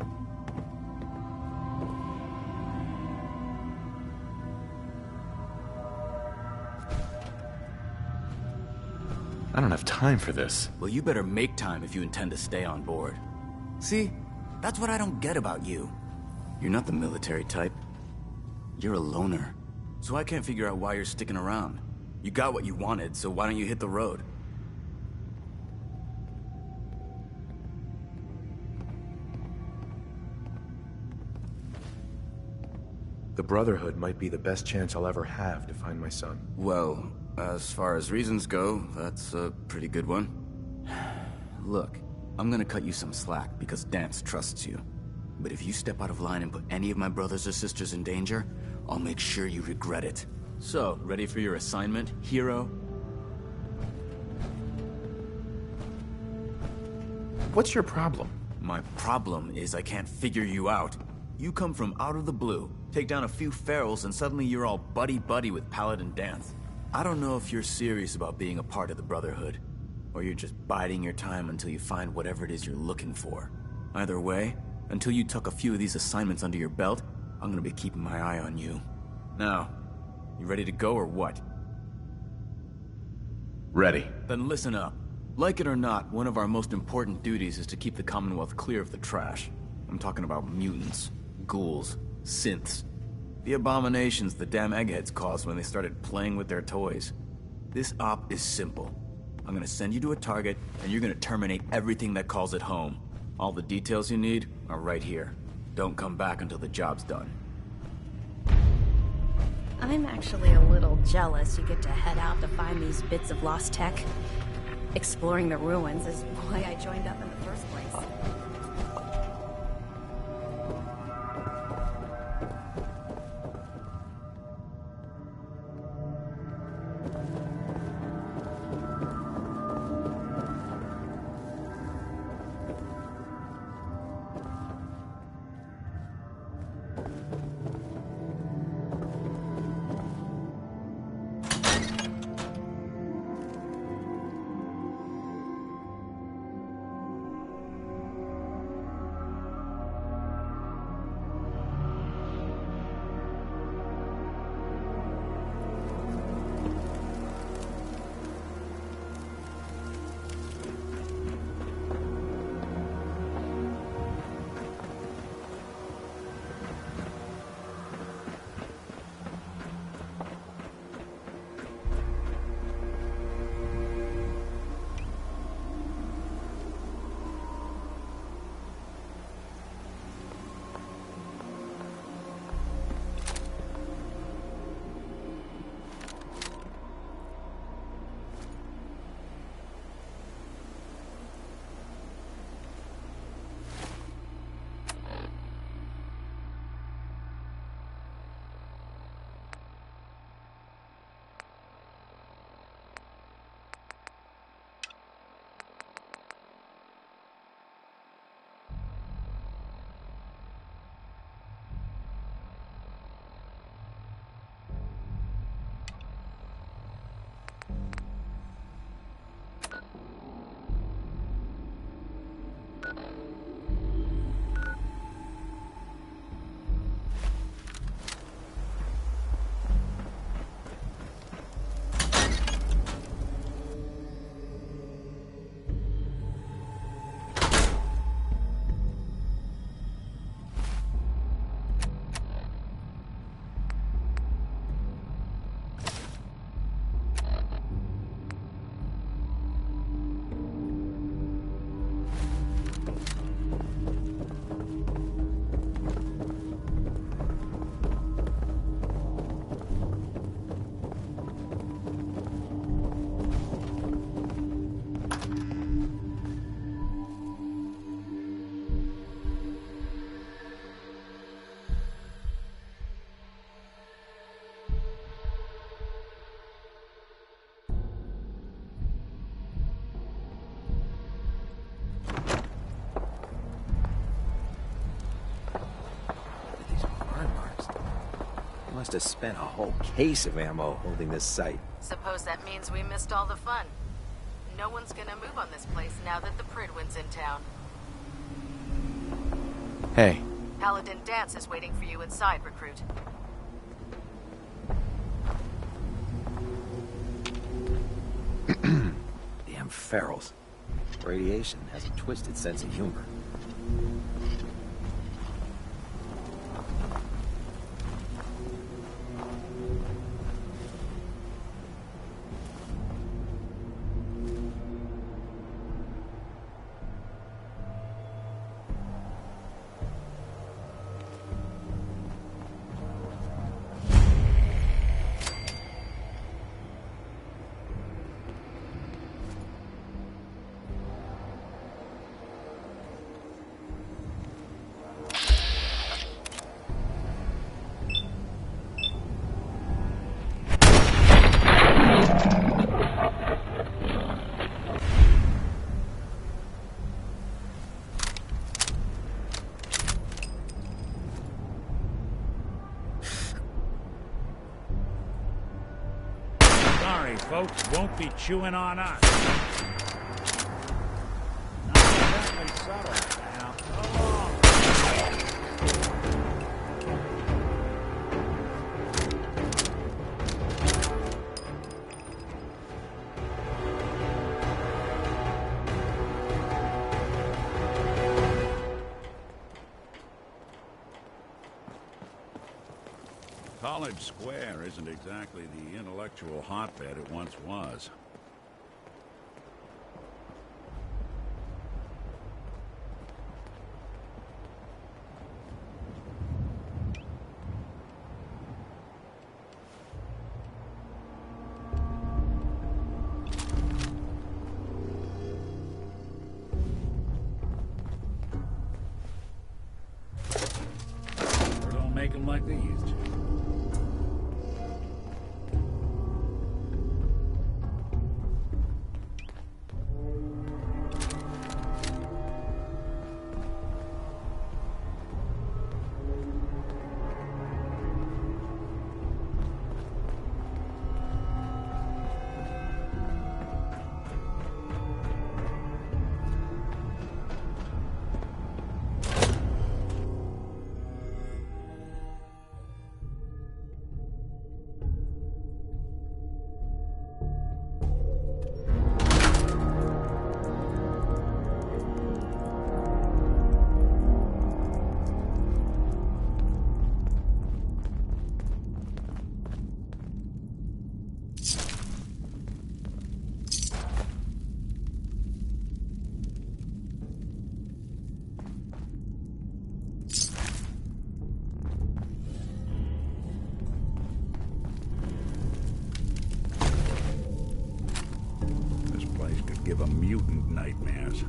I don't have time for this. Well, you better make time if you intend to stay on board. See? That's what I don't get about you. You're not the military type. You're a loner. So I can't figure out why you're sticking around. You got what you wanted, so why don't you hit the road? The Brotherhood might be the best chance I'll ever have to find my son. Well, as far as reasons go, that's a pretty good one. Look, I'm gonna cut you some slack because Dance trusts you. But if you step out of line and put any of my brothers or sisters in danger, I'll make sure you regret it. So, ready for your assignment, hero? What's your problem? My problem is I can't figure you out. You come from out of the blue, take down a few ferals, and suddenly you're all buddy-buddy with Paladin Dance. I don't know if you're serious about being a part of the Brotherhood, or you're just biding your time until you find whatever it is you're looking for. Either way, until you tuck a few of these assignments under your belt, I'm gonna be keeping my eye on you. Now, you ready to go or what? Ready. Then listen up. Like it or not, one of our most important duties is to keep the Commonwealth clear of the trash. I'm talking about mutants, ghouls, synths. The abominations the damn eggheads caused when they started playing with their toys. This op is simple. I'm gonna send you to a target, and you're gonna terminate everything that calls it home. All the details you need are right here. Don't come back until the job's done. I'm actually a little jealous you get to head out to find these bits of lost tech. Exploring the ruins is why I joined up in the first place. Must have spent a whole case of ammo holding this site. Suppose that means we missed all the fun. No one's gonna move on this place now that the Pridwin's in town. Hey. Paladin Dance is waiting for you inside, Recruit. Damn ferals. Radiation has a twisted sense of humor. folks won't be chewing on us. Not exactly subtle, now. Come on. College Square isn't exactly the intellectual hotbed it once was. Or don't make them like they used to. Give a mutant nightmares.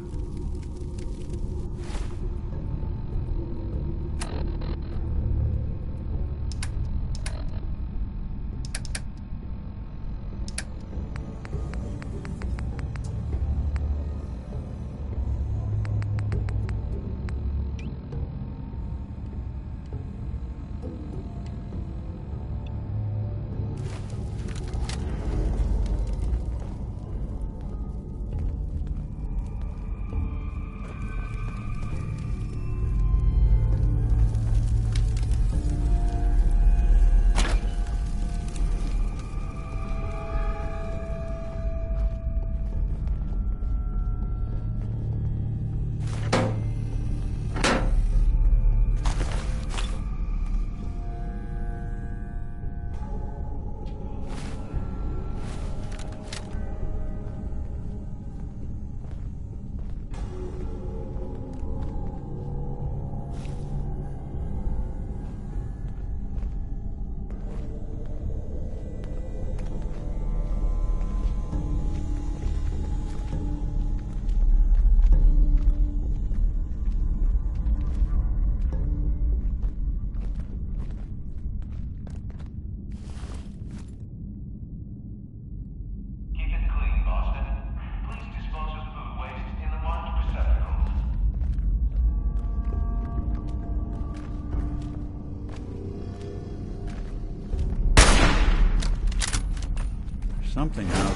Something out.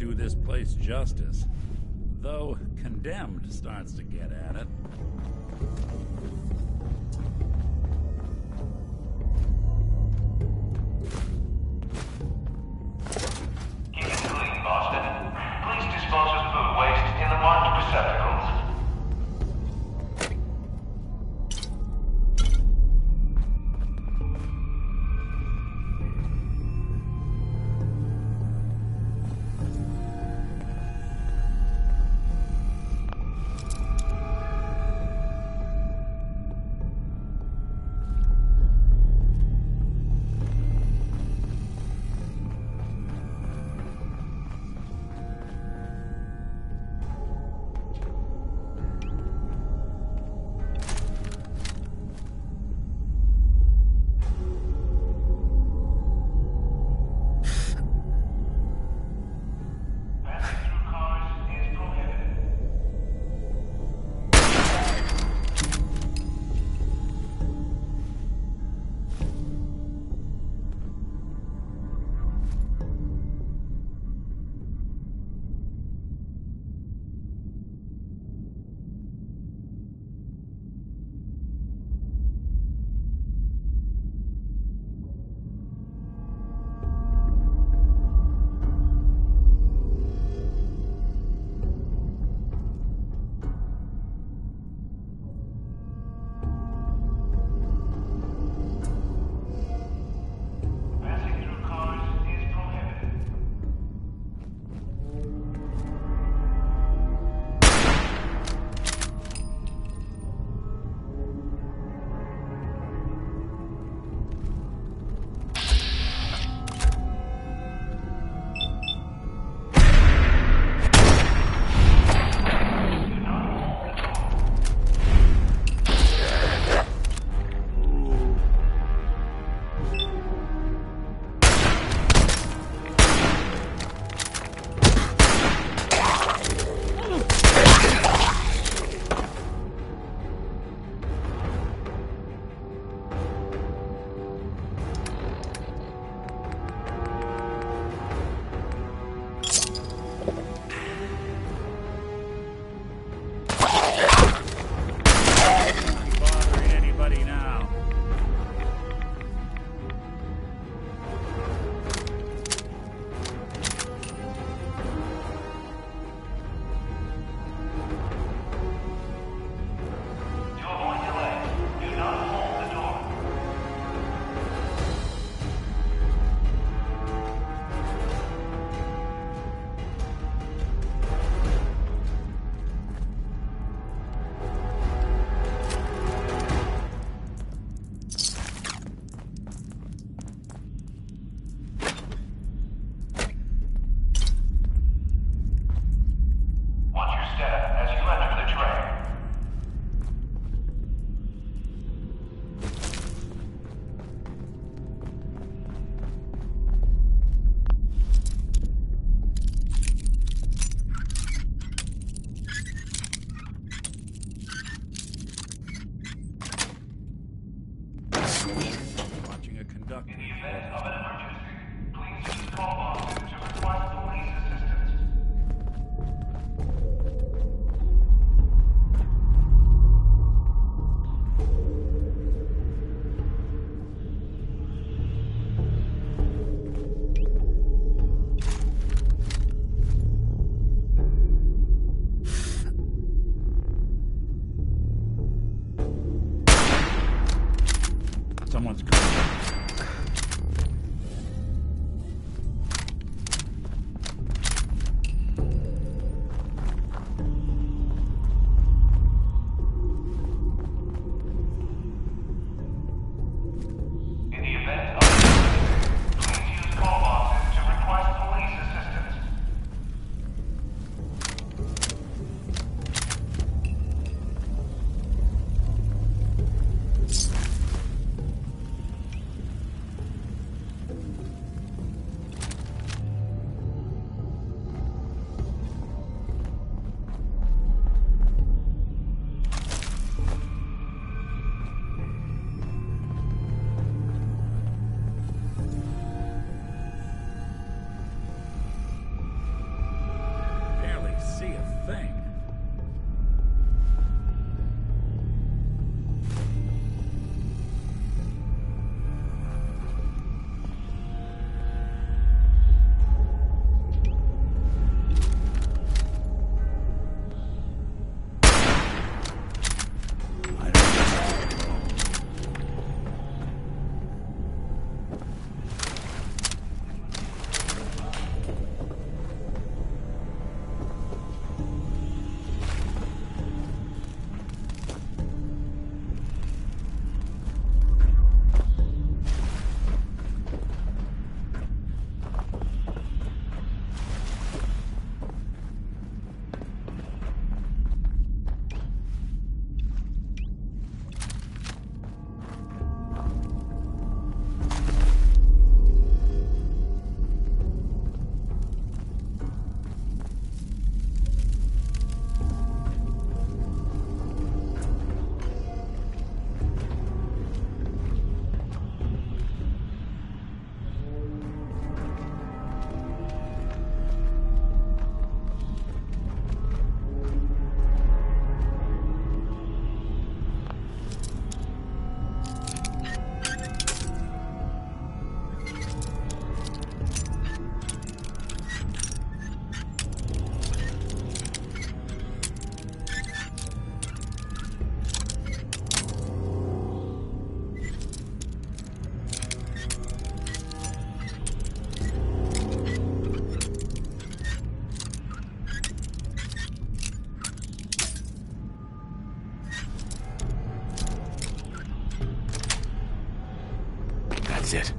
do this place justice. Though Condemned starts to get at it. Keep it clean, Boston. Please dispose of food waste in the marked receptacles. Someone's coming. That's it.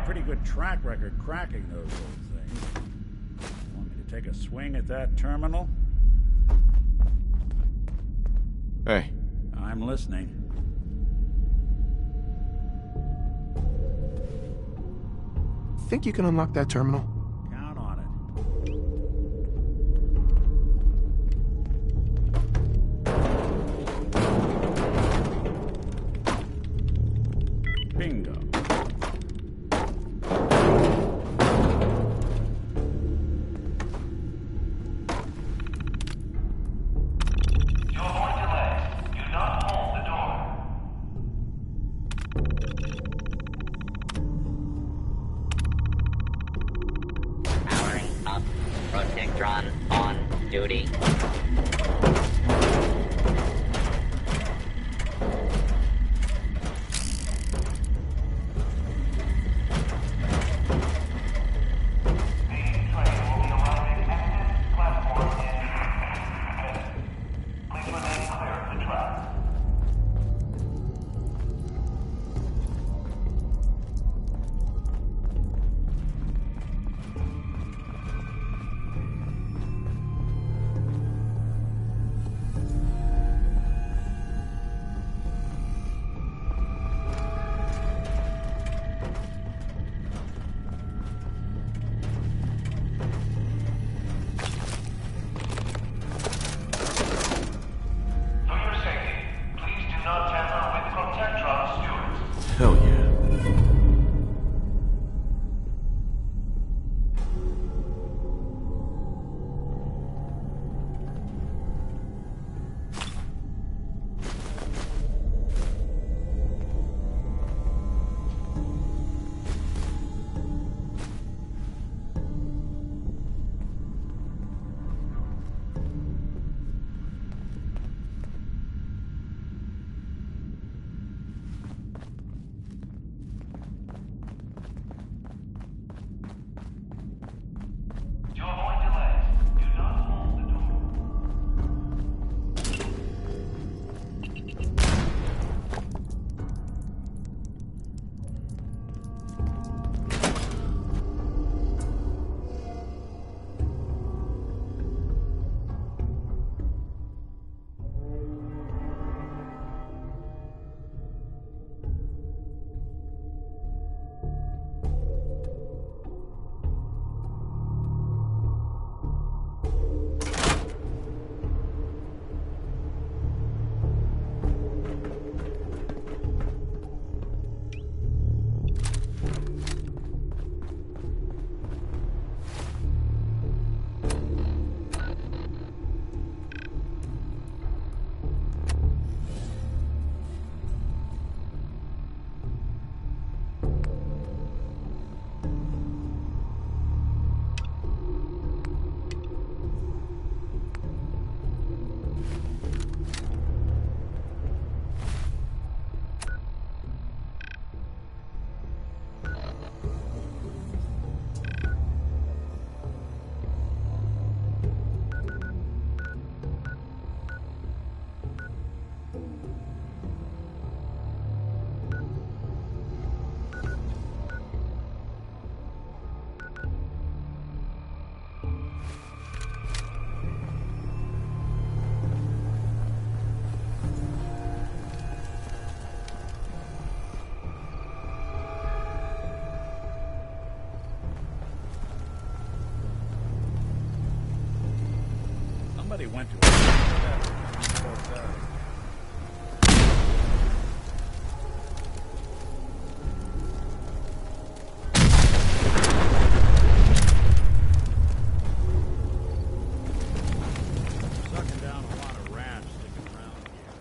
pretty good track record cracking those old things. Want me to take a swing at that terminal? Hey. I'm listening. Think you can unlock that terminal? Count on it. Bingo. On duty. Hell yeah. Somebody went to sucking down a lot of rats sticking around here.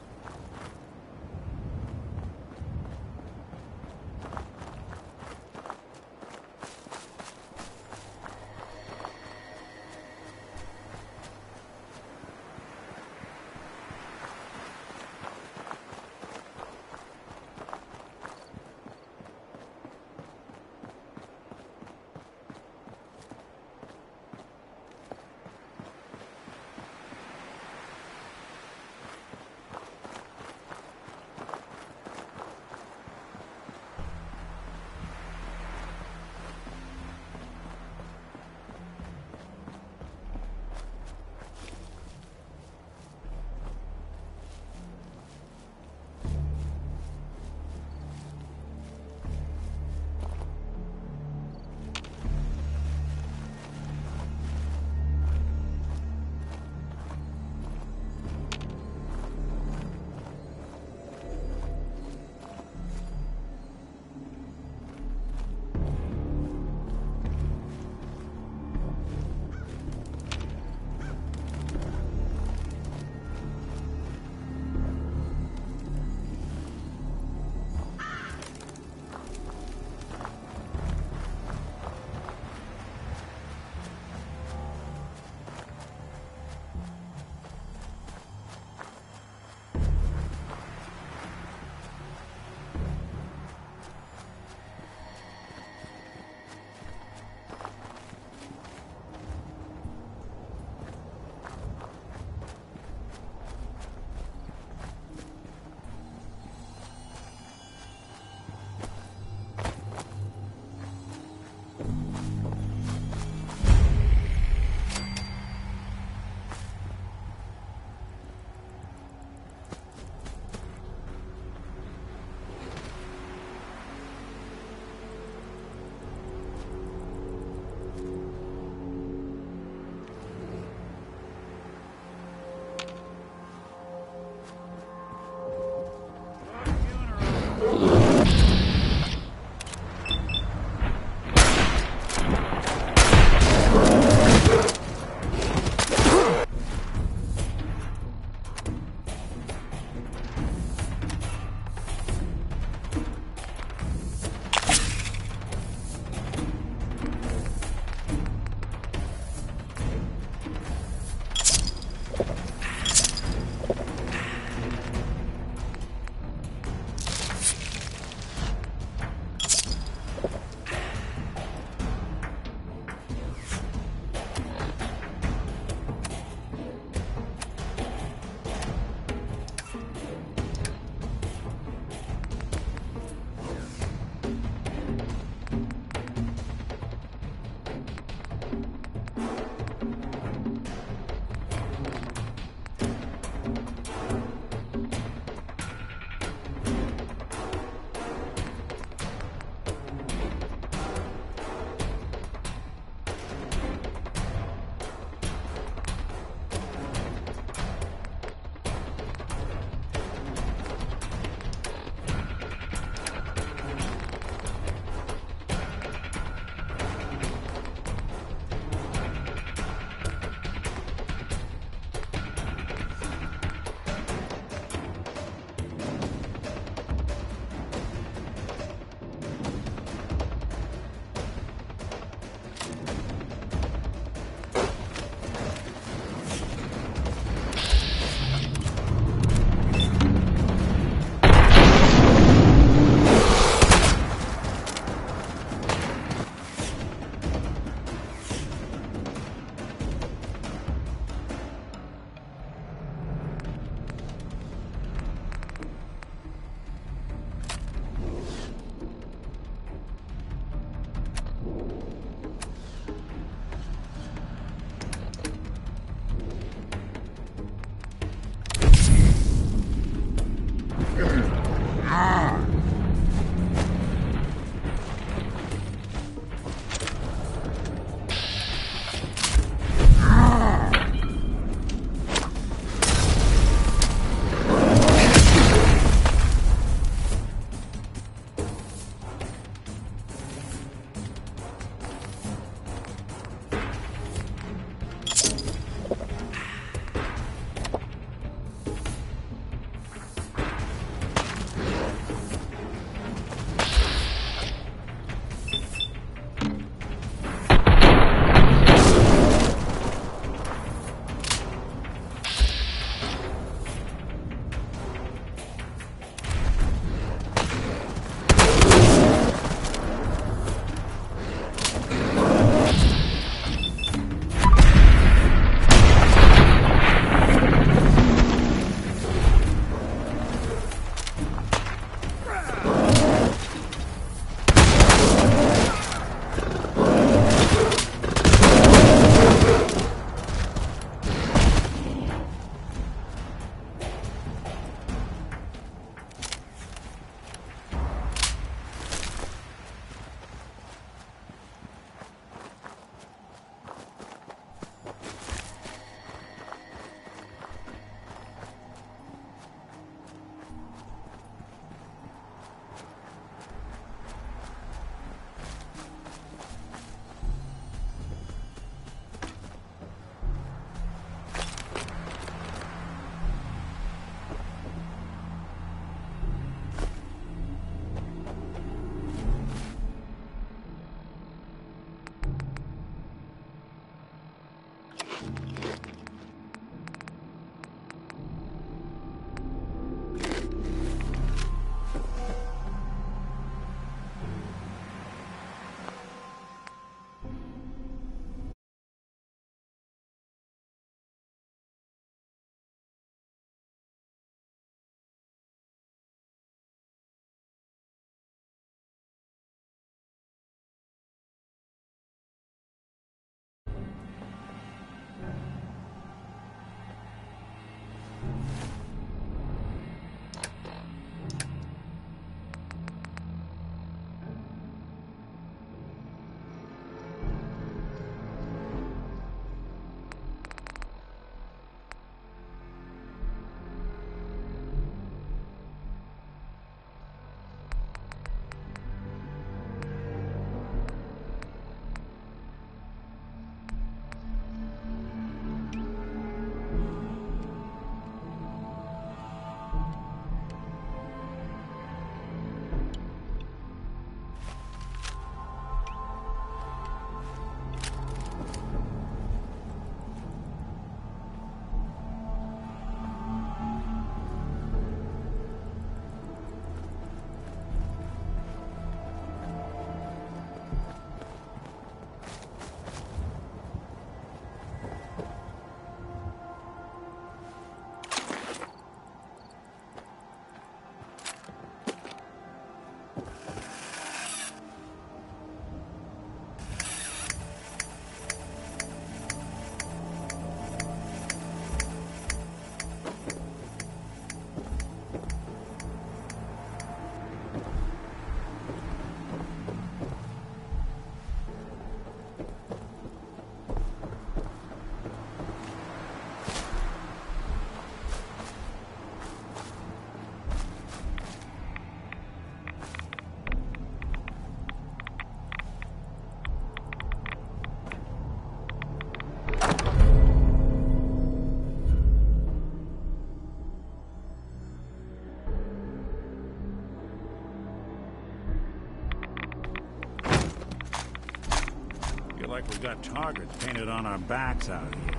Feel like we got targets painted on our backs out here.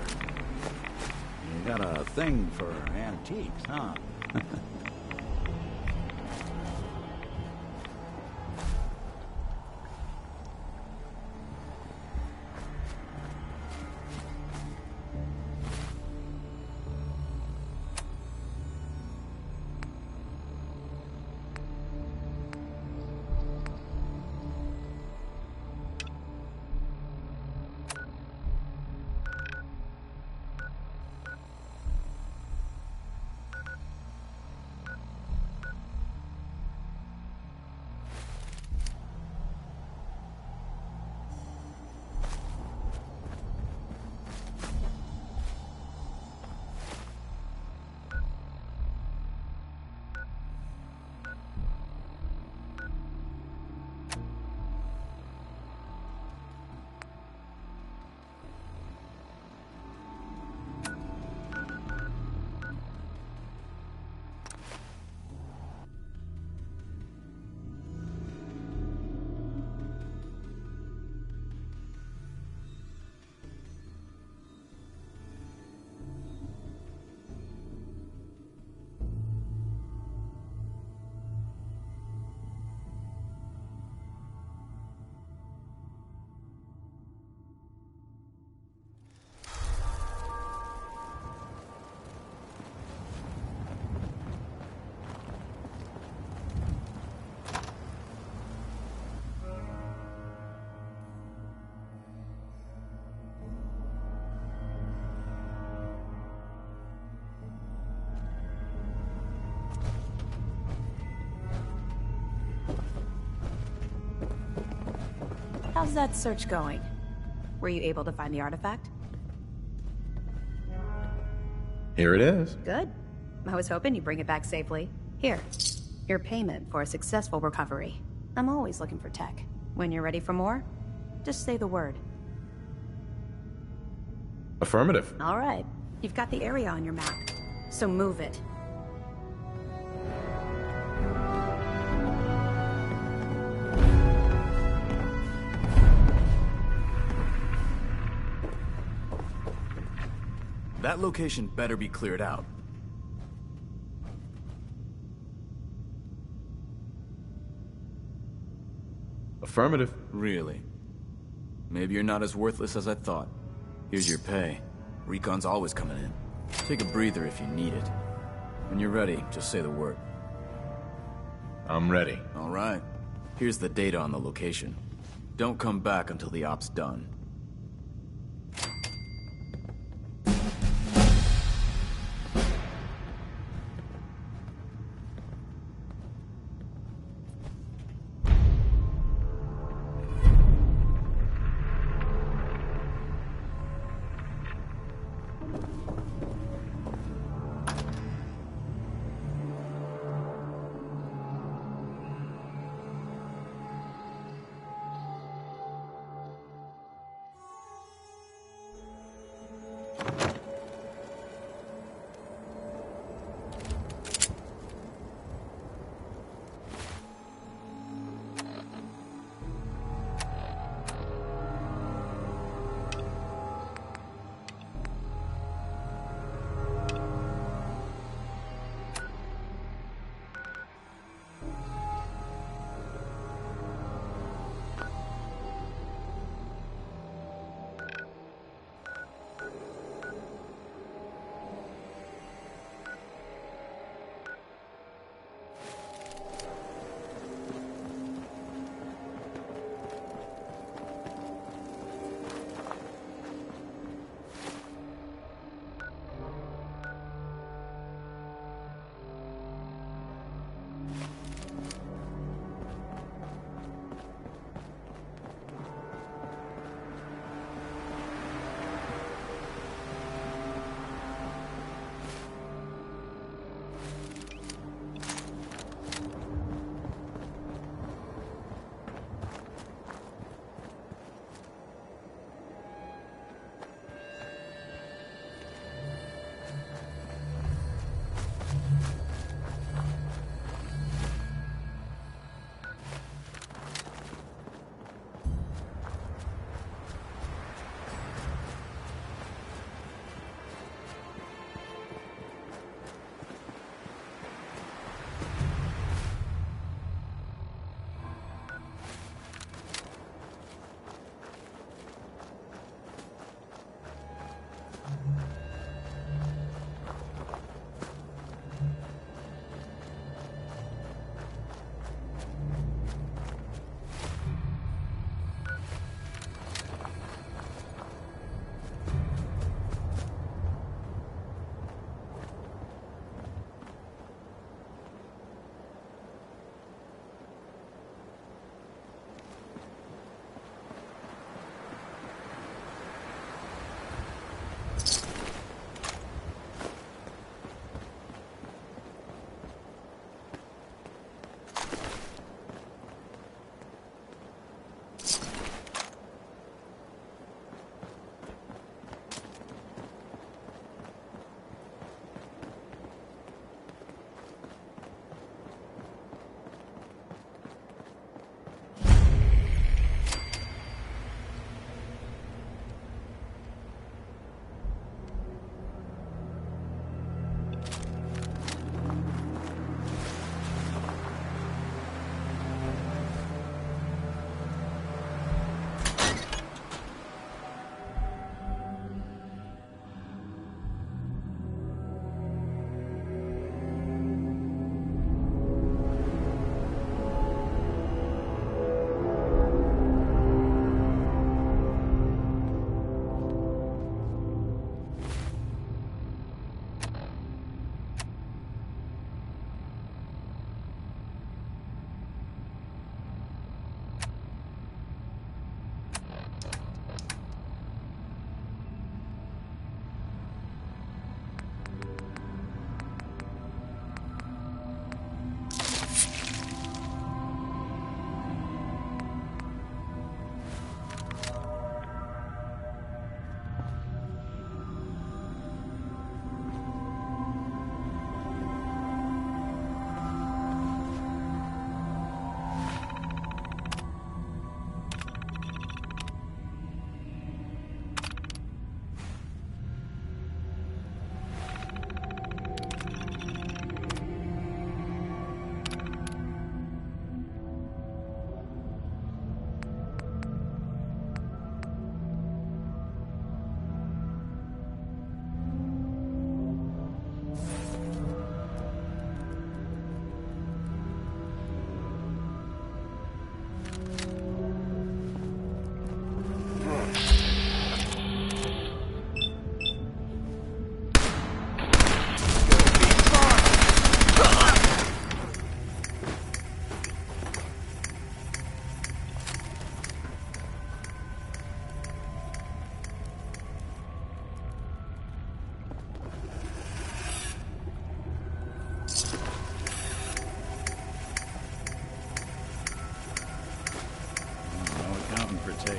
You got a thing for antiques, huh? How's that search going? Were you able to find the artifact? Here it is. Good. I was hoping you'd bring it back safely. Here, your payment for a successful recovery. I'm always looking for tech. When you're ready for more, just say the word. Affirmative. All right. You've got the area on your map, so move it. That location better be cleared out. Affirmative. Really? Maybe you're not as worthless as I thought. Here's your pay. Recon's always coming in. Take a breather if you need it. When you're ready, just say the word. I'm ready. All right. Here's the data on the location. Don't come back until the op's done.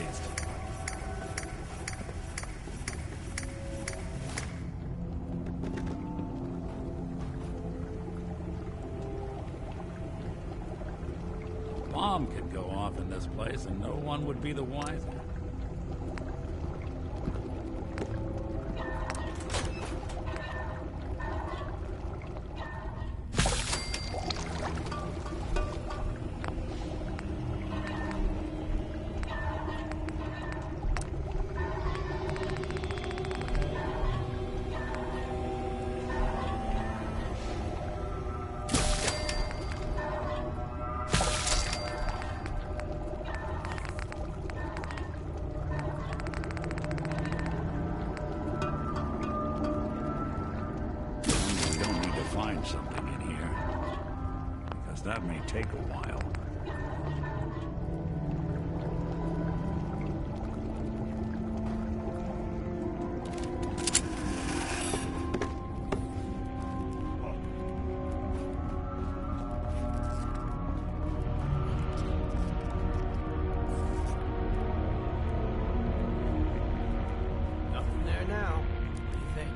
chance to party. Bomb could go off in this place and no one would be the wiser. Something in here, because that may take a while. Nothing there now. What do you think?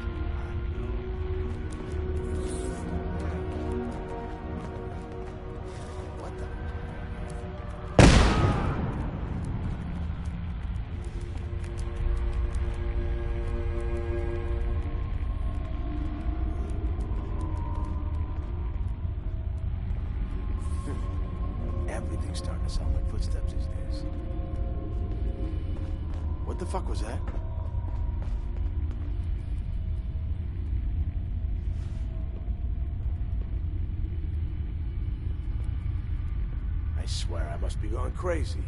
Everything's starting to sound like footsteps these days. What the fuck was that? I swear I must be going crazy.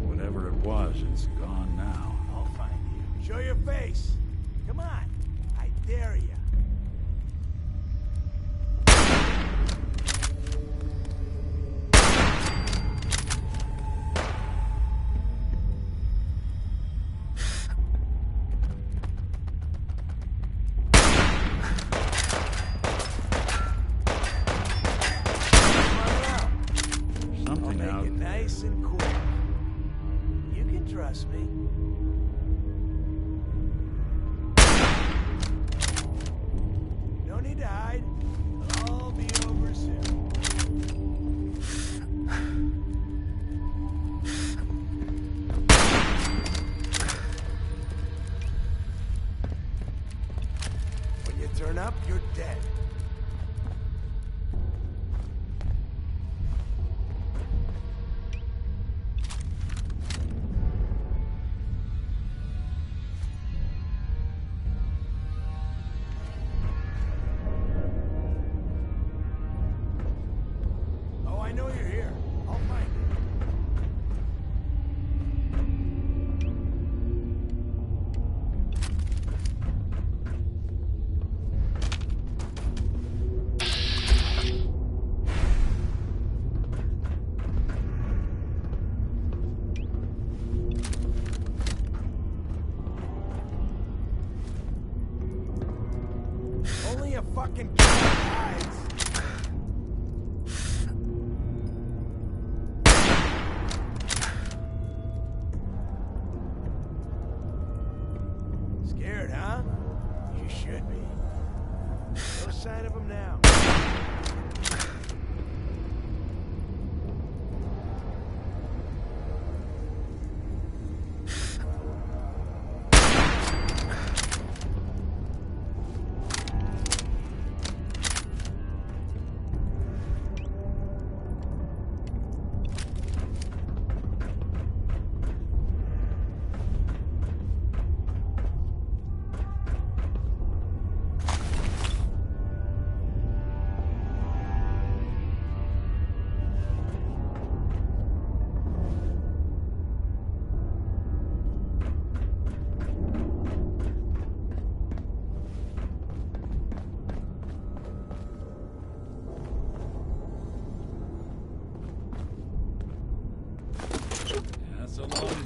Whatever it was, it's gone now. I'll find you. Show your face. Come on. I dare you. Something out. Make it nice and quick. You can trust me. No need to hide. It'll all be over soon. When you turn up, you're dead. Oh, I know you're here. I'll find you. Only a fucking kid hides. Scared, huh? You should be. No sign of him now.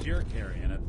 least you're carrying it.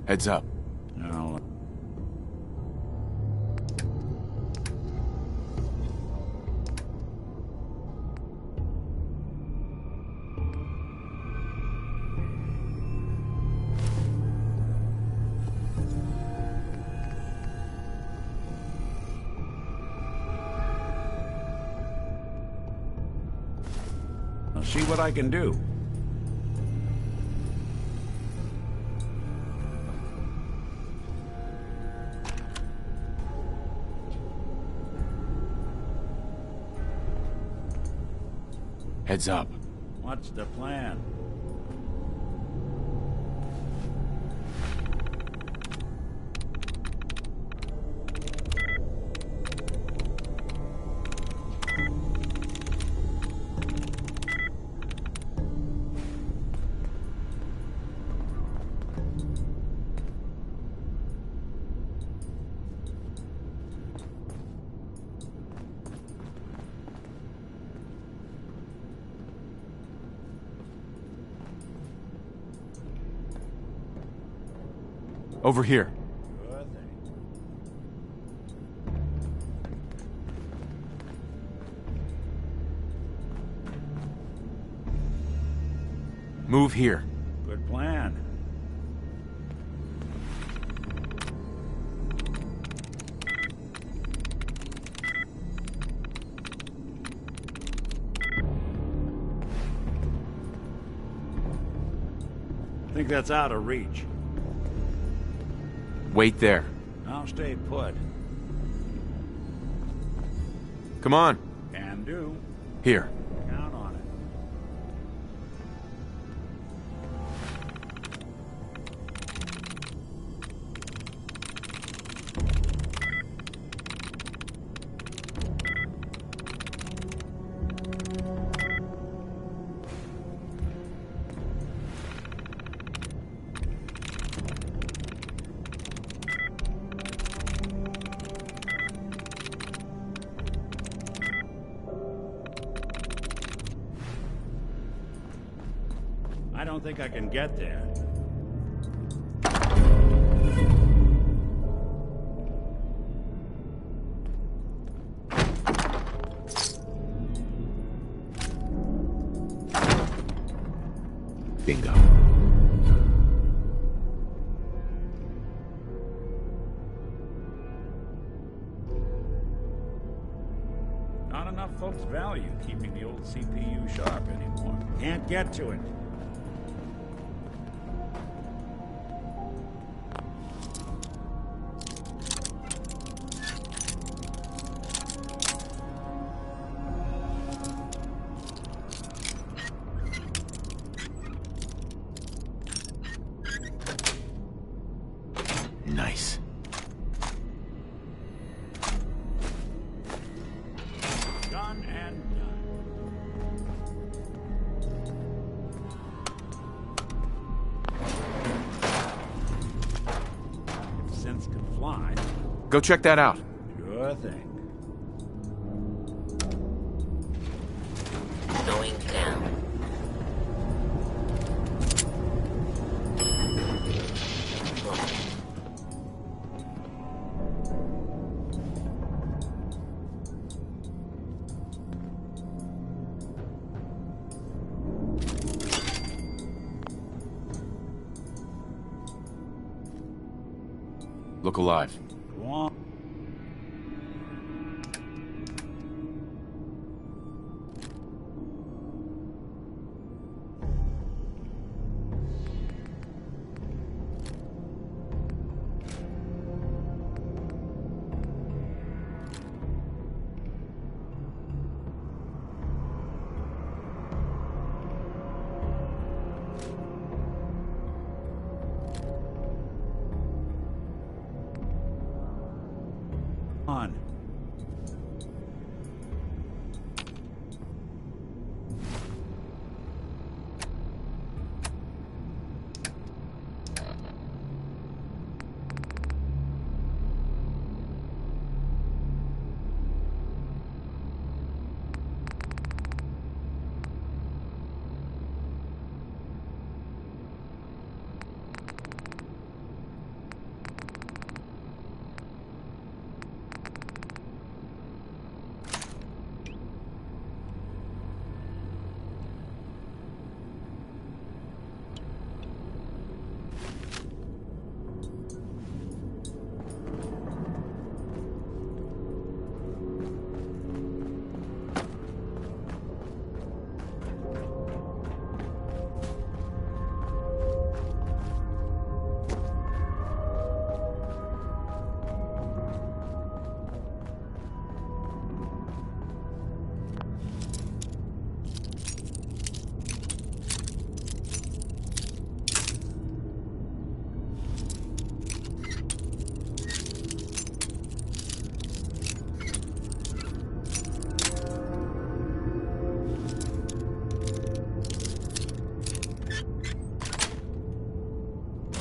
Heads up. No. I'll see what I can do. Heads up. What's the plan? Over here. Move here. Good plan. I think that's out of reach. Wait there. I'll stay put. Come on. Can do. Here. Count on it. I don't think I can get there. Bingo. Not enough folks value keeping the old CPU sharp anymore. Can't get to it. Nice. Done and done. If synths can fly. Go check that out. Sure thing. Going down. Look alive. Go on. On.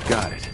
Got it.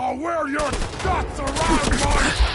I'll wear your guts around my...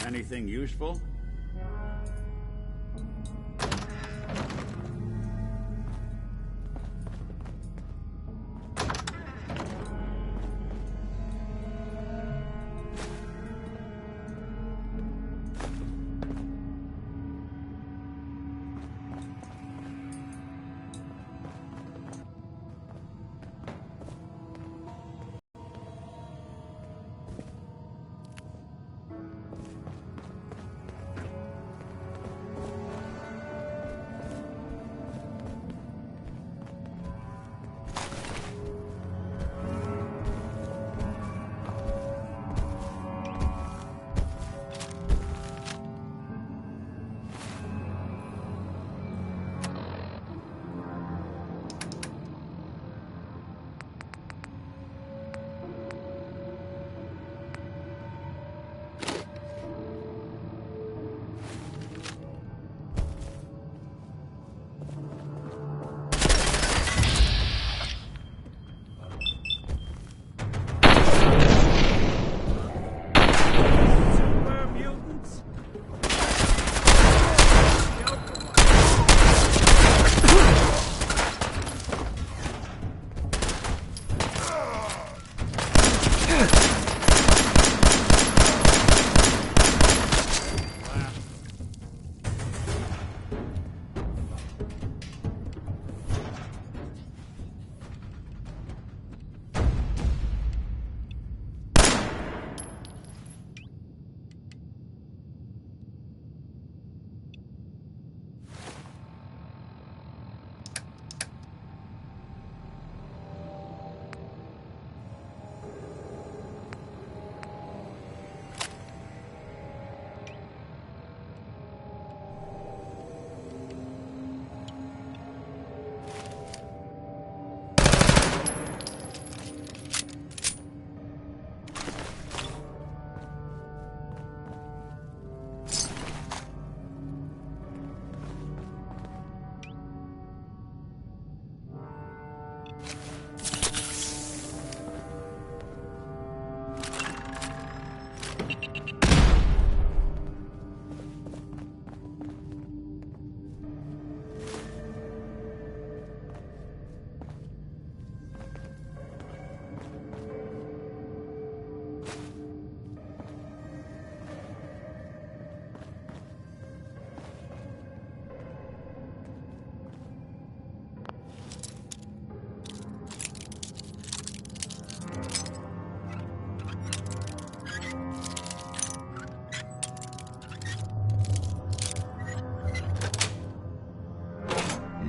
Anything useful?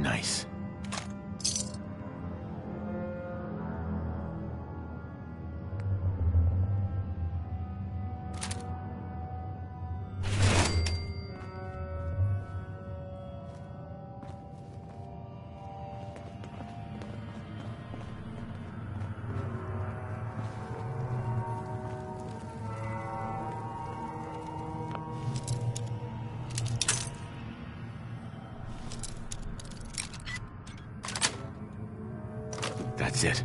Nice. That's it.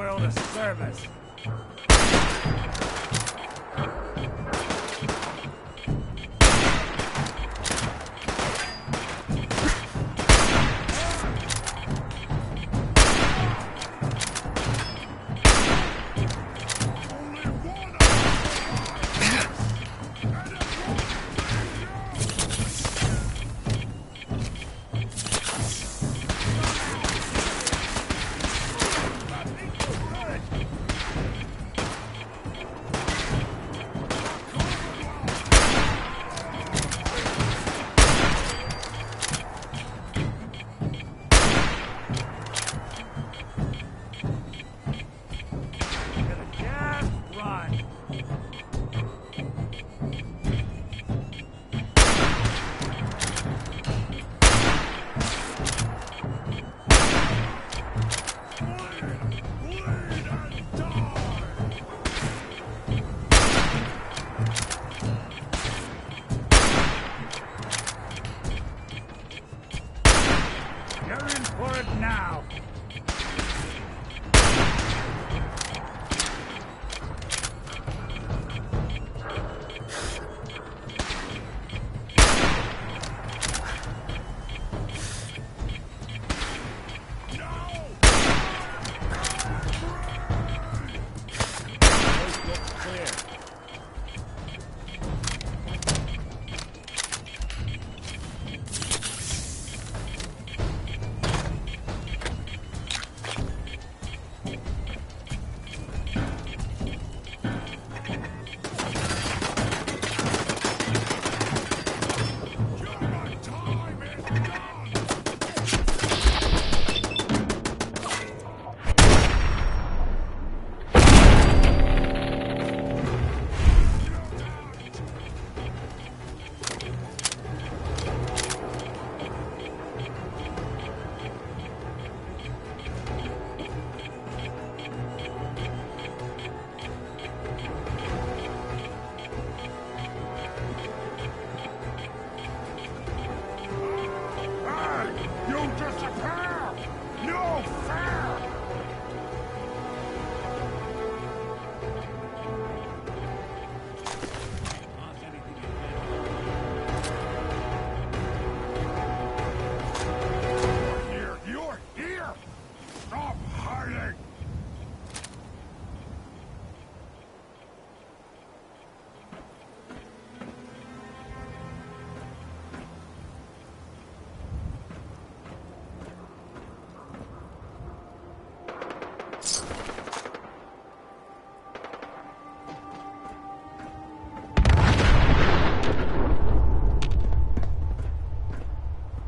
world a service.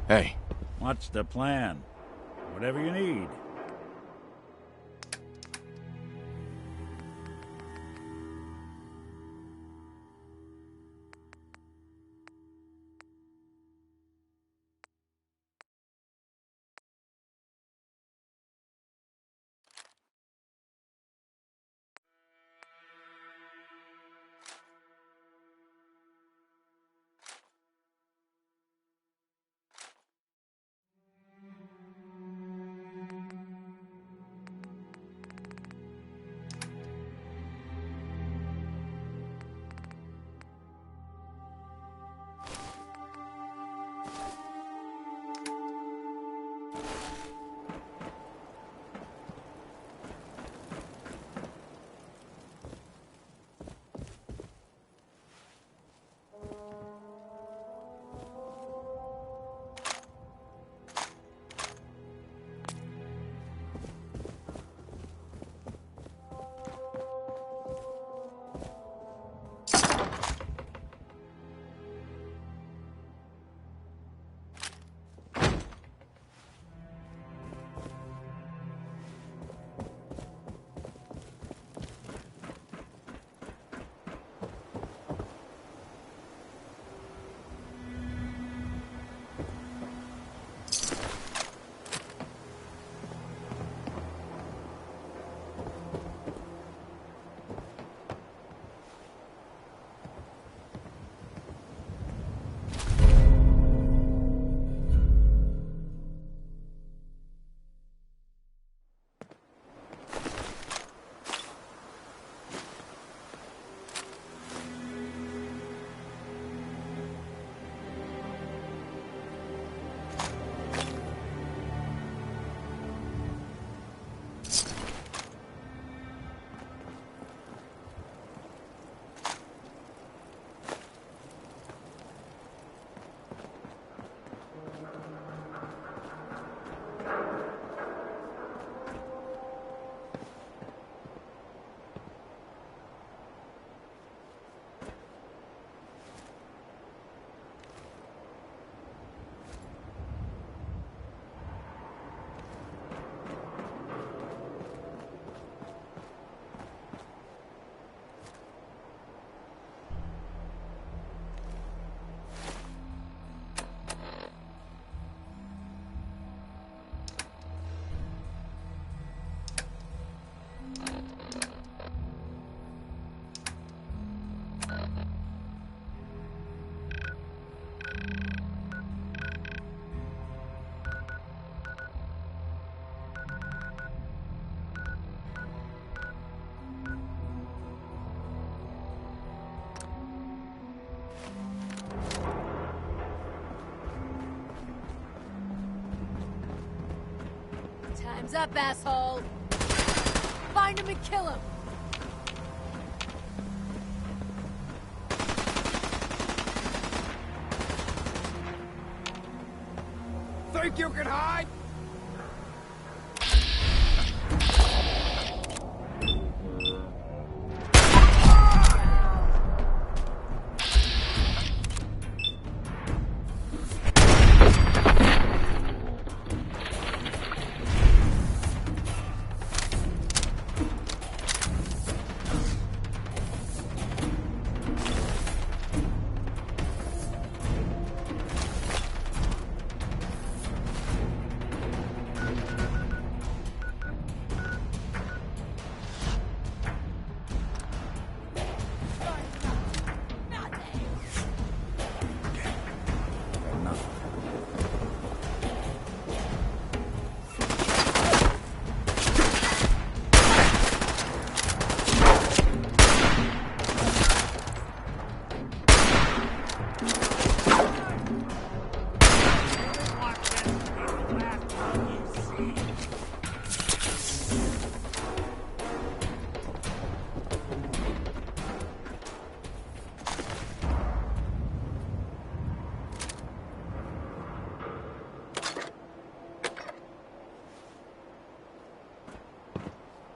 Hey. What's the plan? Whatever you need. Time's up, asshole! Find him and kill him! Think you can hide?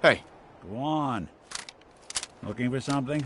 Hey. Go on. Looking for something?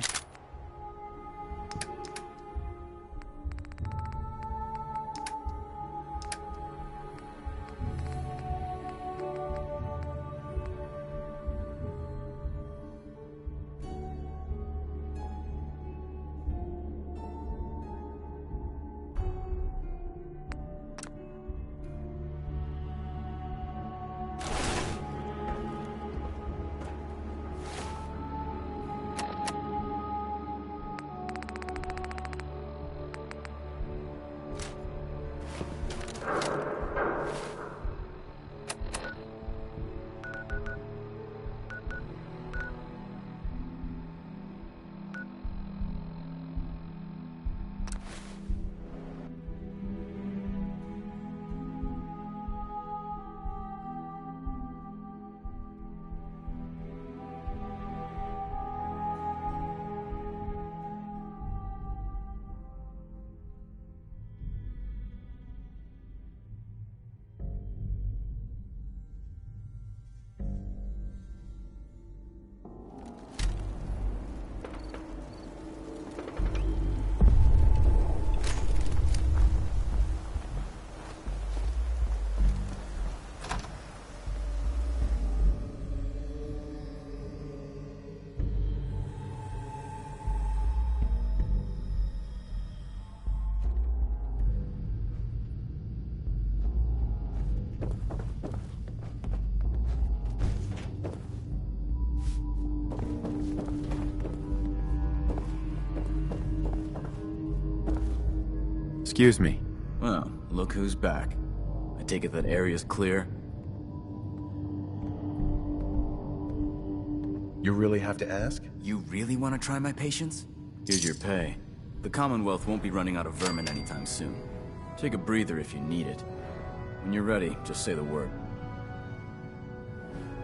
Excuse me. Well, look who's back. I take it that area's clear? You really have to ask? You really want to try my patience? Here's your pay. The Commonwealth won't be running out of vermin anytime soon. Take a breather if you need it. When you're ready, just say the word.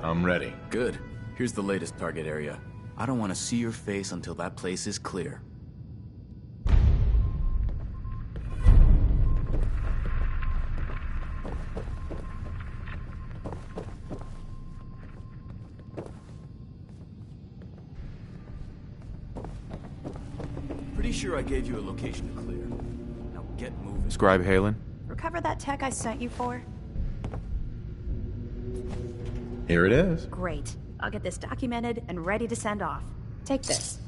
I'm ready. Good. Here's the latest target area. I don't want to see your face until that place is clear. Pretty sure I gave you a location to clear. Now get moving. Scribe Halen? Recover that tech I sent you for? Here it is. Great. I'll get this documented and ready to send off. Take this.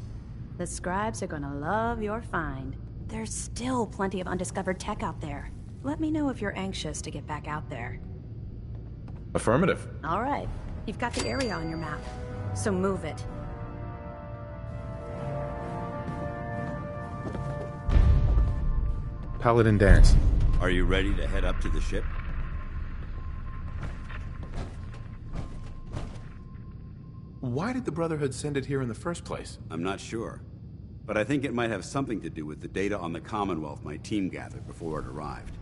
The scribes are gonna love your find. There's still plenty of undiscovered tech out there. Let me know if you're anxious to get back out there. Affirmative. All right. You've got the area on your map, so move it. Paladin Dance. Are you ready to head up to the ship? Why did the Brotherhood send it here in the first place? I'm not sure. But I think it might have something to do with the data on the Commonwealth my team gathered before it arrived.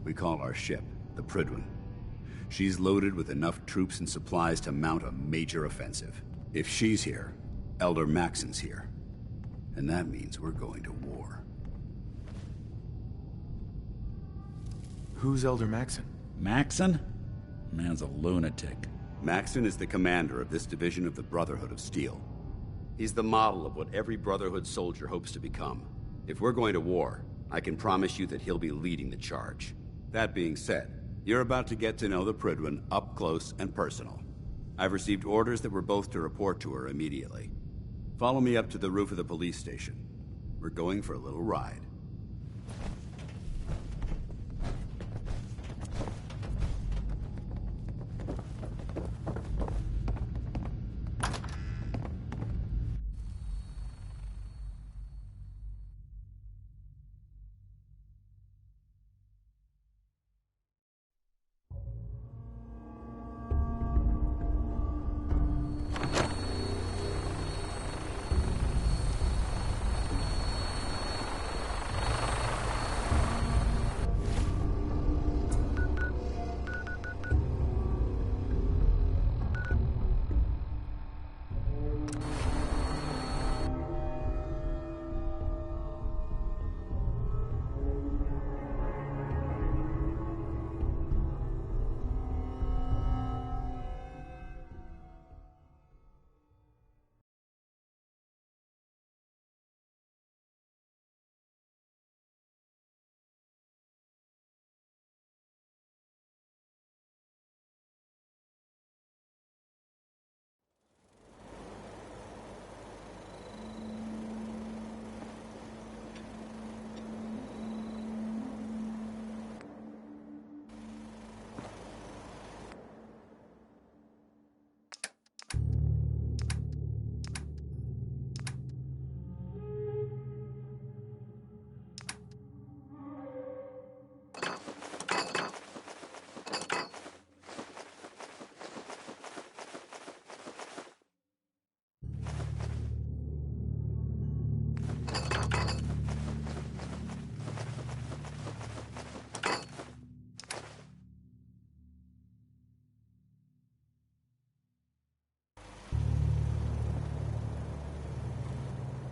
We call our ship the Prydwen. She's loaded with enough troops and supplies to mount a major offensive. If she's here, Elder Maxon's here. And that means we're going to war. Who's Elder Maxon? Maxon? Man's a lunatic. Maxon is the commander of this division of the Brotherhood of Steel. He's the model of what every Brotherhood soldier hopes to become. If we're going to war, I can promise you that he'll be leading the charge. That being said, you're about to get to know the Prydwen up close and personal. I've received orders that we're both to report to her immediately. Follow me up to the roof of the police station. We're going for a little ride.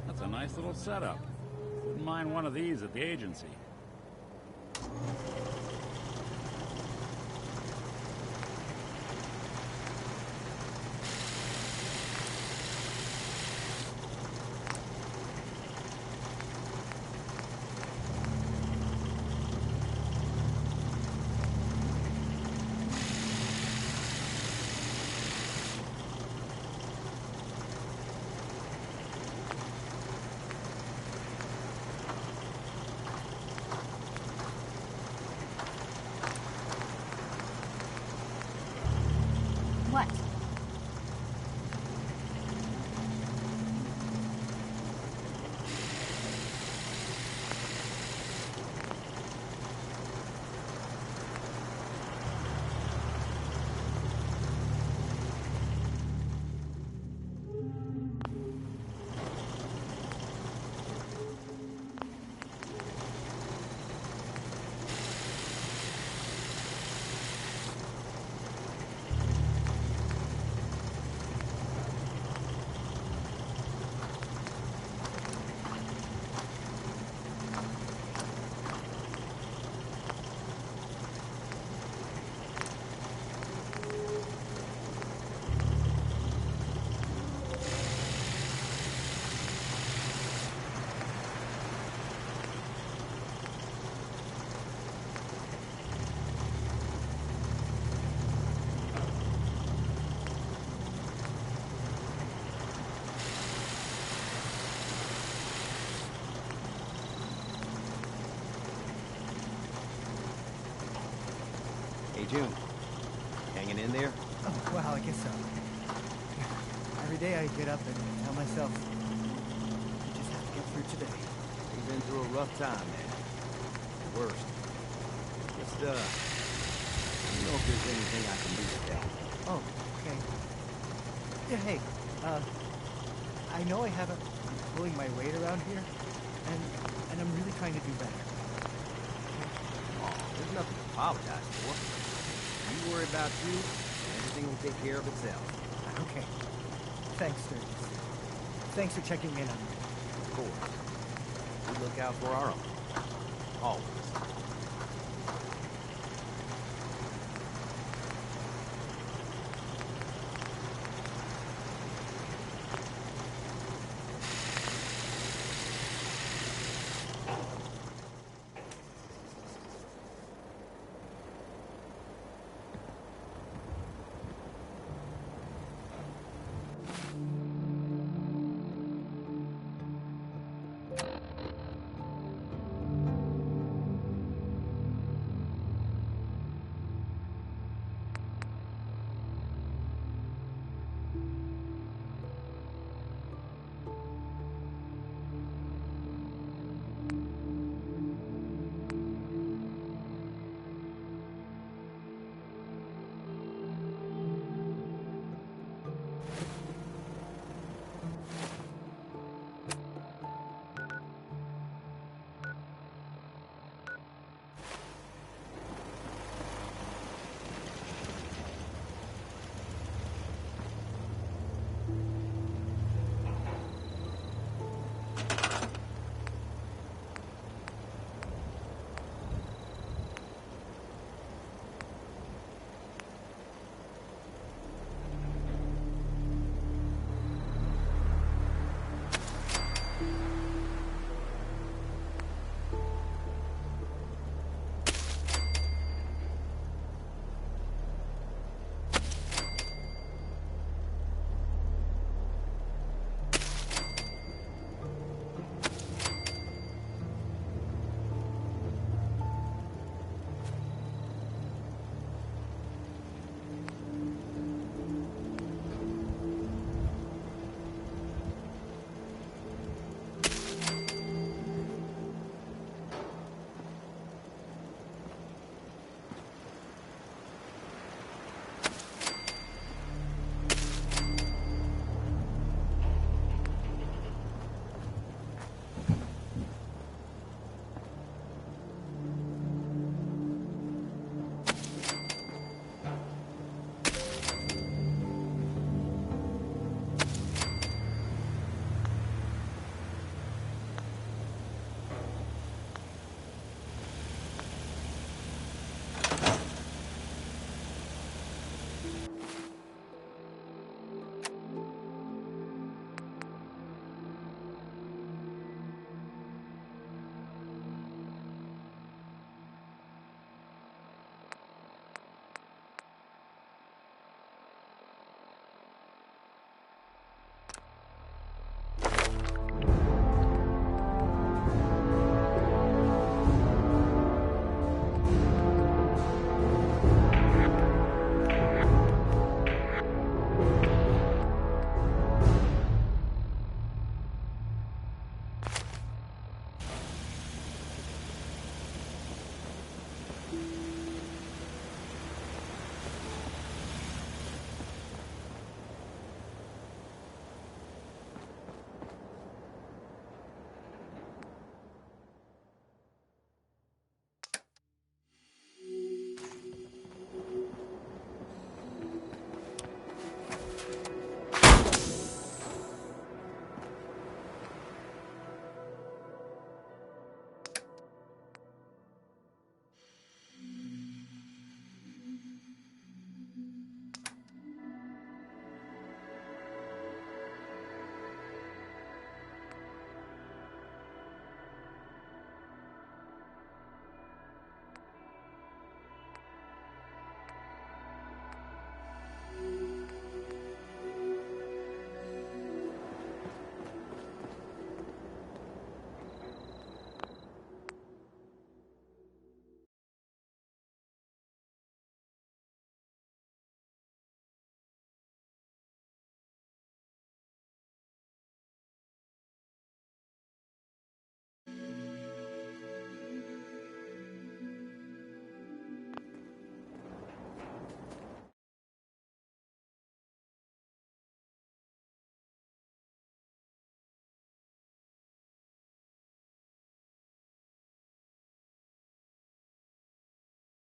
That's a nice little setup. Wouldn't mind one of these at the agency. What? Hey, June. Hanging in there? Oh, well, I guess so. Every day I get up and tell myself, you just have to get through today. You've been through a rough time, man. The worst. Just, let me know if there's anything I can do to help. Oh, okay. Yeah, hey, I know I haven't been pulling my weight around here, and I'm really trying to do better. Oh, there's nothing to apologize for. You You worry about you, and everything will take care of itself. Okay. Thanks, Sturgis. Thanks for checking in on me. Of course. We look out for our own. Always.